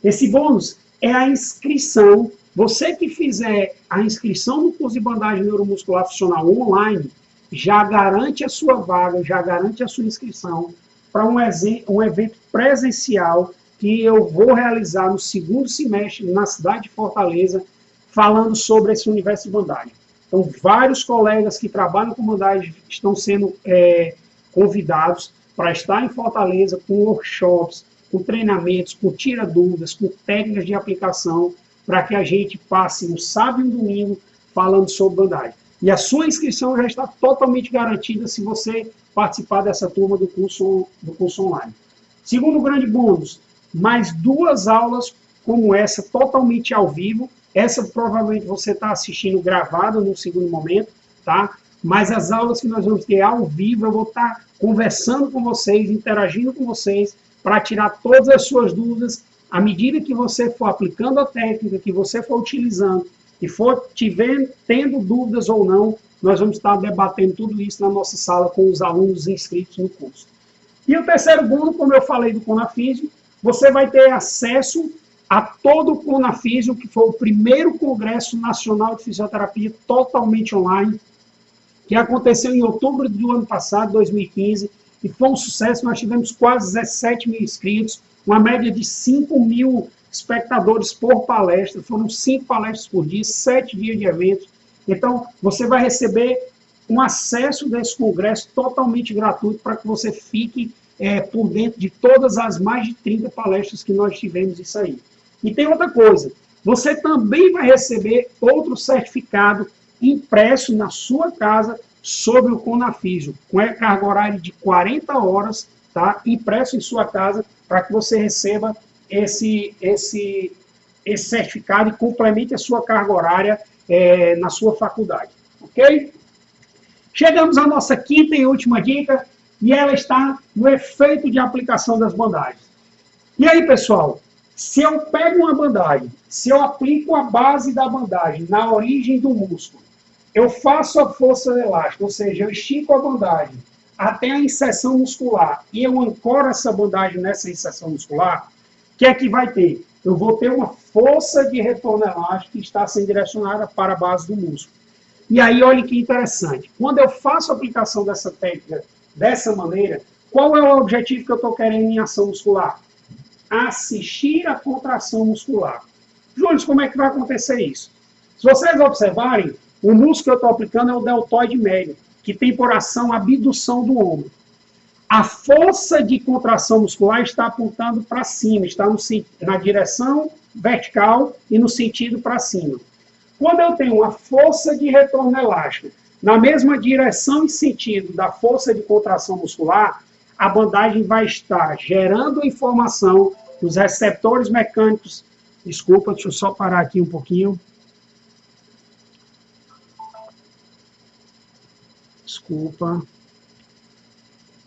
Esse bônus é a inscrição. Você que fizer a inscrição no curso de bandagem neuromuscular funcional online, já garante a sua vaga, já garante a sua inscrição para um evento presencial que eu vou realizar no segundo semestre na cidade de Fortaleza, falando sobre esse universo de bandagem. Então, vários colegas que trabalham com bandagem estão sendo convidados para estar em Fortaleza com workshops, com treinamentos, com tira-dúvidas, com técnicas de aplicação, para que a gente passe um sábado e um domingo falando sobre bandagem. E a sua inscrição já está totalmente garantida se você participar dessa turma do curso online. Segundo grande bônus, mais 2 aulas como essa, totalmente ao vivo. Essa provavelmente você está assistindo gravada no segundo momento, tá? Mas as aulas que nós vamos ter ao vivo, eu vou estar conversando com vocês, interagindo com vocês, para tirar todas as suas dúvidas. À medida que você for aplicando a técnica, que você for utilizando, e for tendo dúvidas ou não, nós vamos estar debatendo tudo isso na nossa sala com os alunos inscritos no curso. E o terceiro bônus, como eu falei do Conafísio, você vai ter acesso a todo o Conafísio, que foi o primeiro Congresso Nacional de Fisioterapia totalmente online, que aconteceu em outubro do ano passado, 2015, e foi um sucesso. Nós tivemos quase 17 mil inscritos, uma média de 5 mil espectadores por palestra, foram 5 palestras por dia, 7 dias de eventos. Então, você vai receber um acesso desse congresso totalmente gratuito para que você fique por dentro de todas as mais de 30 palestras que nós tivemos isso aí. E tem outra coisa, você também vai receber outro certificado impresso na sua casa sobre o Conafísio, com a carga horária de 40 horas, tá? Impresso em sua casa, para que você receba esse certificado e complemente a sua carga horária na sua faculdade, ok? Chegamos à nossa quinta e última dica, e ela está no efeito de aplicação das bandagens. E aí, pessoal, se eu pego uma bandagem, se eu aplico a base da bandagem na origem do músculo, eu faço a força elástica, ou seja, eu estico a bandagem até a inserção muscular e eu ancoro essa bandagem nessa inserção muscular, o que é que vai ter? Eu vou ter uma força de retorno elástico que está sendo direcionada para a base do músculo. E aí, olha que interessante. Quando eu faço a aplicação dessa técnica dessa maneira, qual é o objetivo que eu estou querendo em ação muscular? Assistir a contração muscular. Júlio, como é que vai acontecer isso? Se vocês observarem, o músculo que eu estou aplicando é o deltoide médio, que tem por ação a abdução do ombro. A força de contração muscular está apontando para cima, está na direção vertical e no sentido para cima. Quando eu tenho uma força de retorno elástico na mesma direção e sentido da força de contração muscular, a bandagem vai estar gerando informação nos receptores mecânicos. Desculpa, deixa eu só parar aqui um pouquinho. Desculpa.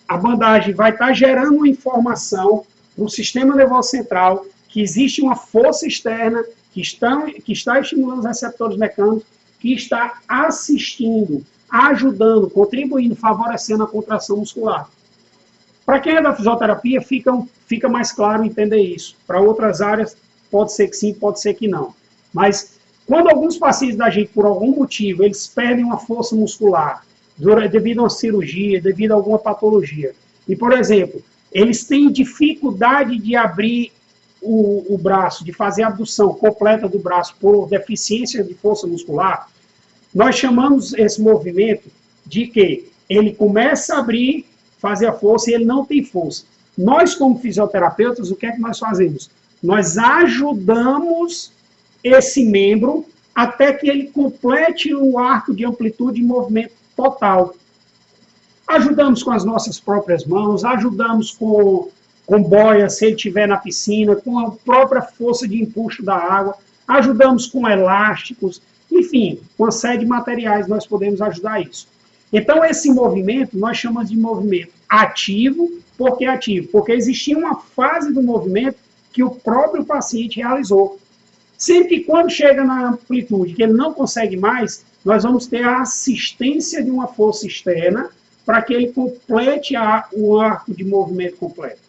A bandagem vai estar gerando uma informação para o sistema nervoso central que existe uma força externa que está estimulando os receptores mecânicos, que está assistindo ajudando, contribuindo, favorecendo a contração muscular. Para quem é da fisioterapia, fica mais claro entender isso. Para outras áreas, pode ser que sim, pode ser que não. Mas quando alguns pacientes da gente, por algum motivo, eles perdem uma força muscular, devido a uma cirurgia, devido a alguma patologia, e, por exemplo, eles têm dificuldade de abrir o braço, de fazer a abdução completa do braço por deficiência de força muscular, nós chamamos esse movimento de que ele começa a abrir, fazer a força e ele não tem força. Nós, como fisioterapeutas, o que é que nós fazemos? Nós ajudamos esse membro até que ele complete o arco de amplitude e movimento total. Ajudamos com as nossas próprias mãos, ajudamos com boia, se ele estiver na piscina, com a própria força de empuxo da água, ajudamos com elásticos, enfim, com uma série de materiais nós podemos ajudar isso. Então, esse movimento nós chamamos de movimento ativo. Por que ativo? Porque existia uma fase do movimento que o próprio paciente realizou. Sempre que quando chega na amplitude que ele não consegue mais, nós vamos ter a assistência de uma força externa para que ele complete o arco de movimento completo.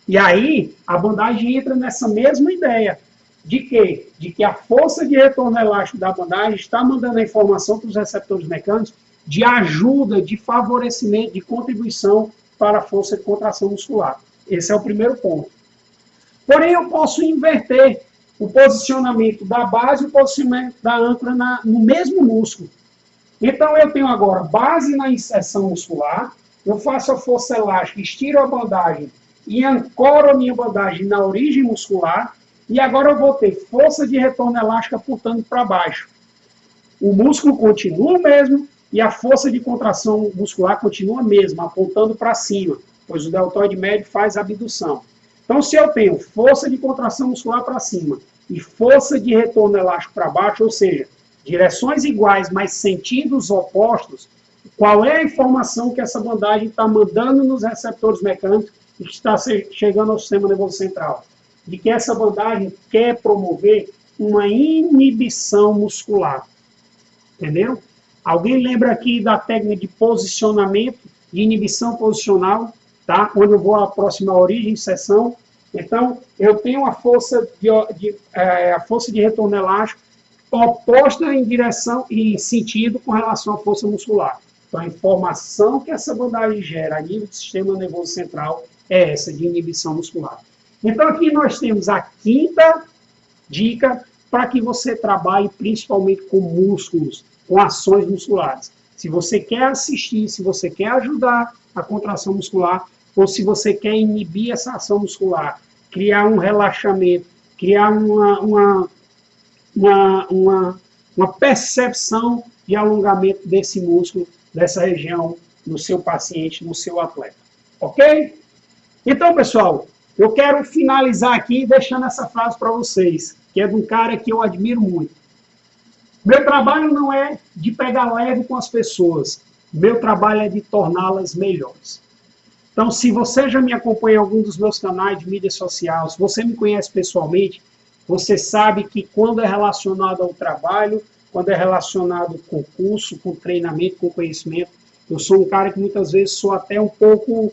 E aí, a bandagem entra nessa mesma ideia. De quê? De que a força de retorno elástico da bandagem está mandando a informação para os receptores mecânicos de ajuda, de favorecimento, de contribuição para a força de contração muscular. Esse é o primeiro ponto. Porém, eu posso inverter o posicionamento da base e o posicionamento da âncora no mesmo músculo. Então, eu tenho agora base na inserção muscular, eu faço a força elástica, estiro a bandagem e ancoro a minha bandagem na origem muscular, e agora eu vou ter força de retorno elástica apontando para baixo. O músculo continua o mesmo e a força de contração muscular continua a mesma, apontando para cima, pois o deltoide médio faz a abdução. Então, se eu tenho força de contração muscular para cima e força de retorno elástico para baixo, ou seja, direções iguais, mas sentidos opostos, qual é a informação que essa bandagem está mandando nos receptores mecânicos e que está chegando ao sistema nervoso central? De que essa bandagem quer promover uma inibição muscular. Entendeu? Alguém lembra aqui da técnica de posicionamento, de inibição posicional, tá? Onde eu vou aproximar a origem e seção. Então, eu tenho a força de retorno elástico oposta em direção e sentido com relação à força muscular. Então, a informação que essa bandagem gera a nível do sistema nervoso central é essa, de inibição muscular. Então, aqui nós temos a quinta dica para que você trabalhe principalmente com músculos, com ações musculares. Se você quer assistir, se você quer ajudar a contração muscular, ou se você quer inibir essa ação muscular, criar um relaxamento, criar uma percepção de alongamento desse músculo, dessa região, no seu paciente, no seu atleta. Ok? Então, pessoal, eu quero finalizar aqui deixando essa frase para vocês, que é de um cara que eu admiro muito. Meu trabalho não é de pegar leve com as pessoas, meu trabalho é de torná-las melhores. Então, se você já me acompanha em algum dos meus canais de mídia social, se você me conhece pessoalmente, você sabe que quando é relacionado ao trabalho, quando é relacionado com curso, com treinamento, com conhecimento, eu sou um cara que muitas vezes sou até um pouco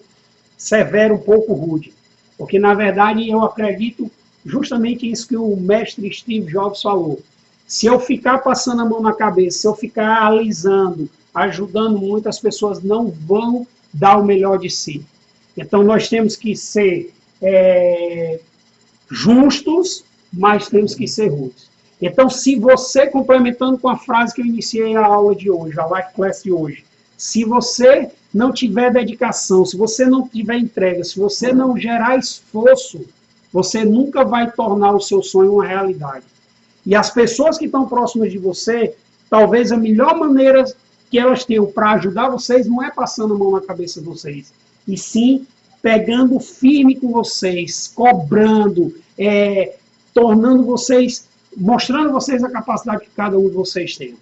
severo, um pouco rude. Porque, na verdade, eu acredito justamente isso que o mestre Steve Jobs falou. Se eu ficar passando a mão na cabeça, se eu ficar alisando, ajudando muito, as pessoas não vão dar o melhor de si. Então, nós temos que ser justos, mas temos que ser rudes. Então, se você, complementando com a frase que eu iniciei a aula de hoje, a Life Class de hoje, se você não tiver dedicação, se você não tiver entrega, se você não gerar esforço, você nunca vai tornar o seu sonho uma realidade. E as pessoas que estão próximas de você, talvez a melhor maneira que elas tenham para ajudar vocês não é passando a mão na cabeça de vocês, e sim pegando firme com vocês, cobrando, tornando vocês, mostrando vocês a capacidade que cada um de vocês tem.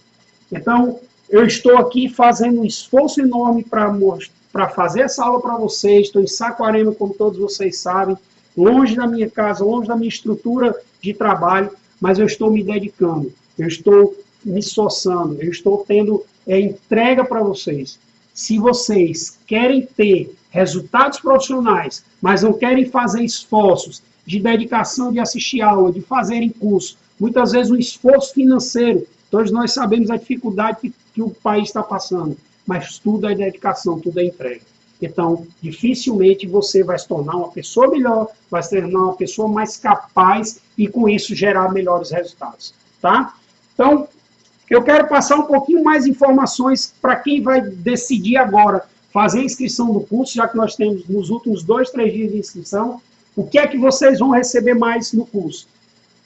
Então, eu estou aqui fazendo um esforço enorme para fazer essa aula para vocês. Estou em Saquarema, como todos vocês sabem, longe da minha casa, longe da minha estrutura de trabalho, mas eu estou me dedicando. Eu estou me esforçando, eu estou tendo entrega para vocês. Se vocês querem ter resultados profissionais, mas não querem fazer esforços de dedicação de assistir aula, de fazerem curso, muitas vezes um esforço financeiro, todos nós sabemos a dificuldade que o país está passando, mas tudo é dedicação, tudo é entrega. Então, dificilmente você vai se tornar uma pessoa melhor, vai se tornar uma pessoa mais capaz e, com isso, gerar melhores resultados. Tá? Então, eu quero passar um pouquinho mais informações para quem vai decidir agora fazer a inscrição do curso, já que nós temos nos últimos 2, 3 dias de inscrição, o que é que vocês vão receber mais no curso.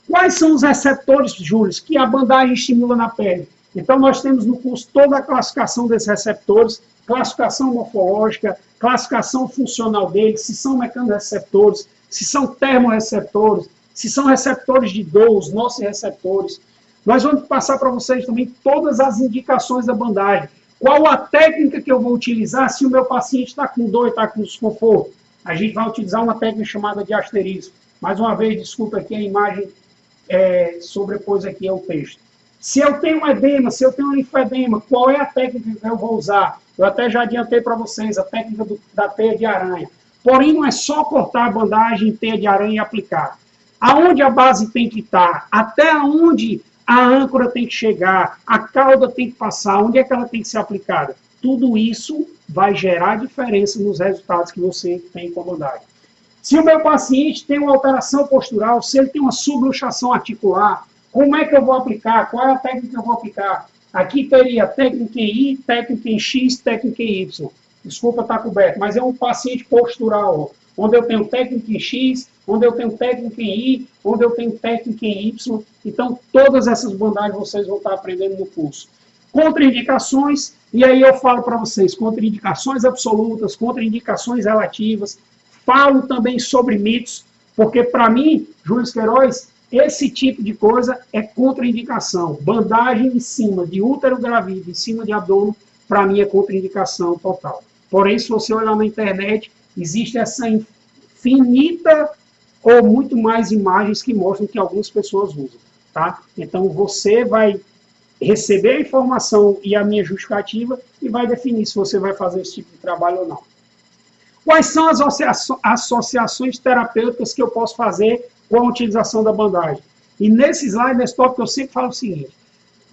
Quais são os receptores, Júlio, que a bandagem estimula na pele? Então, nós temos no curso toda a classificação desses receptores, classificação morfológica, classificação funcional deles, se são mecanorreceptores, se são termorreceptores, se são receptores de dor, os nossos receptores. Nós vamos passar para vocês também todas as indicações da bandagem. Qual a técnica que eu vou utilizar se o meu paciente está com dor e está com desconforto? A gente vai utilizar uma técnica chamada de asterisco. Mais uma vez, desculpa aqui a imagem sobrepôs aqui ao texto. Se eu tenho um edema, se eu tenho um linfedema, qual é a técnica que eu vou usar? Eu até já adiantei para vocês, a técnica da teia de aranha. Porém, não é só cortar a bandagem em teia de aranha e aplicar. Aonde a base tem que estar, até onde a âncora tem que chegar, a cauda tem que passar, onde é que ela tem que ser aplicada. Tudo isso vai gerar diferença nos resultados que você tem com a bandagem. Se o meu paciente tem uma alteração postural, se ele tem uma subluxação articular, como é que eu vou aplicar? Qual é a técnica que eu vou aplicar? Aqui teria técnica em I, técnica em X, técnica em Y. Desculpa estar coberto, mas é um paciente postural, onde eu tenho técnica em X, onde eu tenho técnica em I, onde eu tenho técnica em Y. Então, todas essas bandagens vocês vão estar aprendendo no curso. Contraindicações, e aí eu falo para vocês, contraindicações absolutas, contraindicações relativas. Falo também sobre mitos, porque para mim, Júlio Queiroz, esse tipo de coisa é contraindicação. Bandagem em cima de útero gravído, em cima de abdômen, para mim é contraindicação total. Porém, se você olhar na internet, existe essa infinita ou muito mais imagens que mostram que algumas pessoas usam. Tá? Então, você vai receber a informação e a minha justificativa e vai definir se você vai fazer esse tipo de trabalho ou não. Quais são as associações terapêuticas que eu posso fazer com a utilização da bandagem? E nesse slide, nesse tópico, eu sempre falo o seguinte: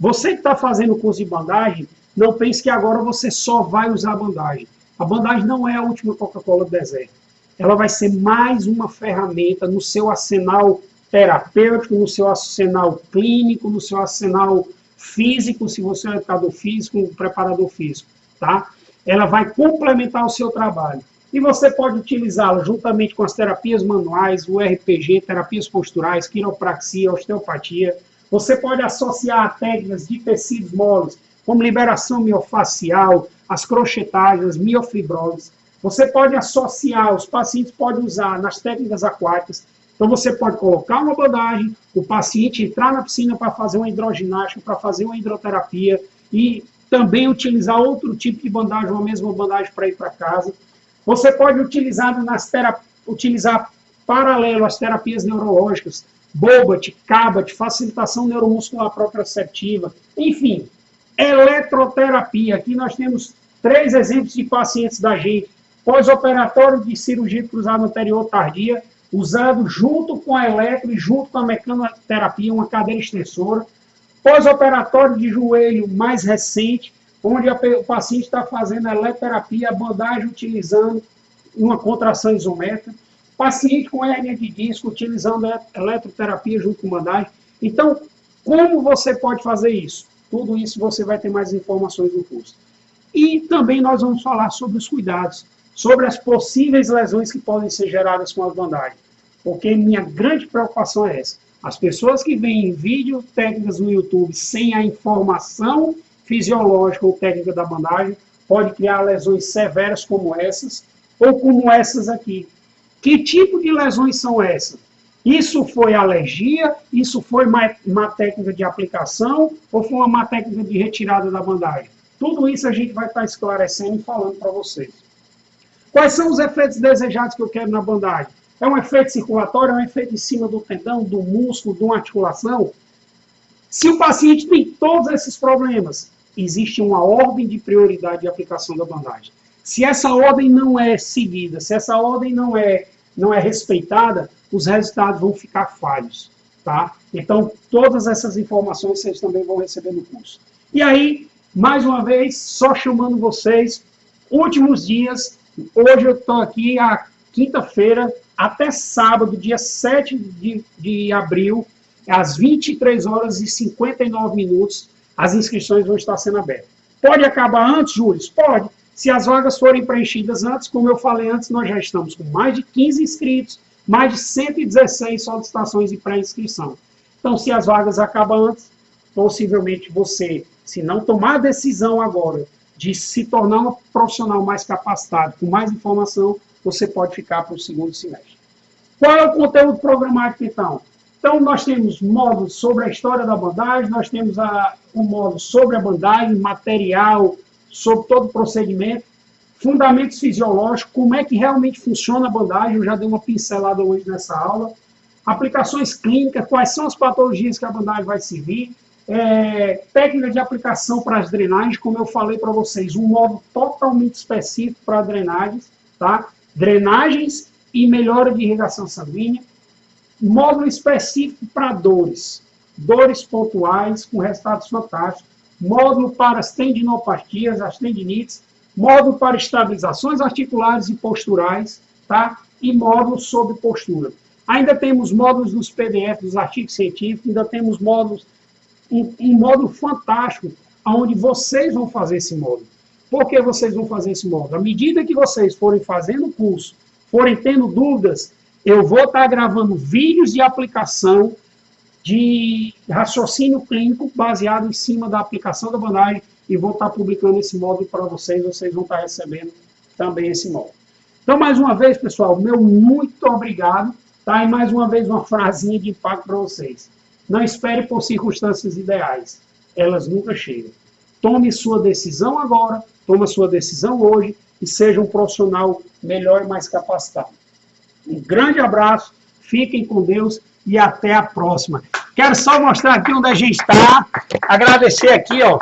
você que está fazendo o curso de bandagem, não pense que agora você só vai usar a bandagem. A bandagem não é a última Coca-Cola do deserto. Ela vai ser mais uma ferramenta no seu arsenal terapêutico, no seu arsenal clínico, no seu arsenal físico, se você é educador físico, um preparador físico. Tá? Ela vai complementar o seu trabalho. E você pode utilizá-la juntamente com as terapias manuais, o RPG, terapias posturais, quiropraxia, osteopatia. Você pode associar a técnicas de tecidos moles, como liberação miofacial, as crochetagens, miofibroses. Você pode associar, os pacientes podem usar nas técnicas aquáticas. Então, você pode colocar uma bandagem, o paciente entrar na piscina para fazer uma hidroginástica, para fazer uma hidroterapia e também utilizar outro tipo de bandagem, uma mesma bandagem para ir para casa. Você pode utilizar paralelo às terapias neurológicas, Bobat, Cabat, facilitação neuromuscular proprioceptiva, enfim, eletroterapia. Aqui nós temos 3 exemplos de pacientes da gente. Pós-operatório de cirurgia de cruzado anterior tardia, usado junto com a eletro e junto com a mecanoterapia, uma cadeira extensora. Pós-operatório de joelho mais recente, onde o paciente está fazendo a eletroterapia, a bandagem utilizando uma contração isométrica. Paciente com hérnia de disco, utilizando a eletroterapia junto com bandagem. Então, como você pode fazer isso? Tudo isso você vai ter mais informações no curso. E também nós vamos falar sobre os cuidados, sobre as possíveis lesões que podem ser geradas com as bandagens. Porque minha grande preocupação é essa. As pessoas que veem vídeo técnicas no YouTube sem a informação fisiológica ou técnica da bandagem pode criar lesões severas como essas, ou como essas aqui. Que tipo de lesões são essas? Isso foi alergia? Isso foi uma técnica de aplicação? Ou foi uma má técnica de retirada da bandagem? Tudo isso a gente vai estar esclarecendo e falando para vocês. Quais são os efeitos desejados que eu quero na bandagem? É um efeito circulatório? É um efeito em cima do tendão, do músculo, de uma articulação? Se o paciente tem todos esses problemas, existe uma ordem de prioridade de aplicação da bandagem. Se essa ordem não é seguida, se essa ordem não é respeitada, os resultados vão ficar falhos, tá? Então, todas essas informações vocês também vão receber no curso. E aí, mais uma vez, só chamando vocês, últimos dias, hoje eu estou aqui, a quinta-feira, até sábado, dia 7 de abril, às 23 horas e 59 minutos, as inscrições vão estar sendo abertas. Pode acabar antes, Júlio? Pode. Se as vagas forem preenchidas antes, como eu falei antes, nós já estamos com mais de 15 inscritos, mais de 116 solicitações de pré-inscrição. Então, se as vagas acabam antes, possivelmente você, se não tomar a decisão agora de se tornar um profissional mais capacitado, com mais informação, você pode ficar para o segundo semestre. Qual é o conteúdo programático, então? Então, nós temos módulos sobre a história da bandagem, nós temos um módulo sobre a bandagem, material, sobre todo o procedimento, fundamentos fisiológicos, como é que realmente funciona a bandagem, eu já dei uma pincelada hoje nessa aula, aplicações clínicas, quais são as patologias que a bandagem vai servir, técnica de aplicação para as drenagens, como eu falei para vocês, um módulo totalmente específico para drenagens, tá? Drenagens e melhora de irrigação sanguínea, módulo específico para dores pontuais com resultados fantásticos, módulo para as tendinopatias, as tendinites, módulo para estabilizações articulares e posturais, tá? E módulo sobre postura. Ainda temos módulos nos PDF dos artigos científicos, ainda temos módulos, um módulo fantástico, onde vocês vão fazer esse módulo. Por que vocês vão fazer esse módulo? À medida que vocês forem fazendo o curso, forem tendo dúvidas, eu vou estar gravando vídeos de aplicação de raciocínio clínico baseado em cima da aplicação da bandagem e vou estar publicando esse módulo para vocês vão estar recebendo também esse módulo. Então, mais uma vez, pessoal, meu muito obrigado, tá? E mais uma vez uma frasinha de impacto para vocês. Não espere por circunstâncias ideais, elas nunca chegam. Tome sua decisão agora, tome sua decisão hoje e seja um profissional melhor e mais capacitado. Um grande abraço, fiquem com Deus e até a próxima. Quero só mostrar aqui onde a gente está, agradecer aqui, ó,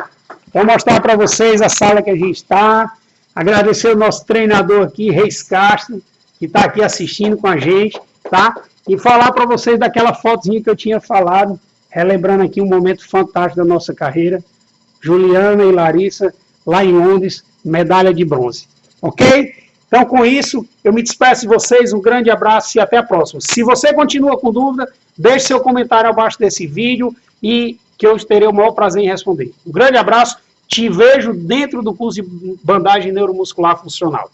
vou mostrar para vocês a sala que a gente está, agradecer o nosso treinador aqui, Reis Castro, que está aqui assistindo com a gente, tá? E falar para vocês daquela fotozinha que eu tinha falado, relembrando aqui um momento fantástico da nossa carreira, Juliana e Larissa, lá em Londres, medalha de bronze, ok? Então, com isso, eu me despeço de vocês, um grande abraço e até a próxima. Se você continua com dúvida, deixe seu comentário abaixo desse vídeo e que eu terei o maior prazer em responder. Um grande abraço, te vejo dentro do curso de bandagem neuromuscular funcional.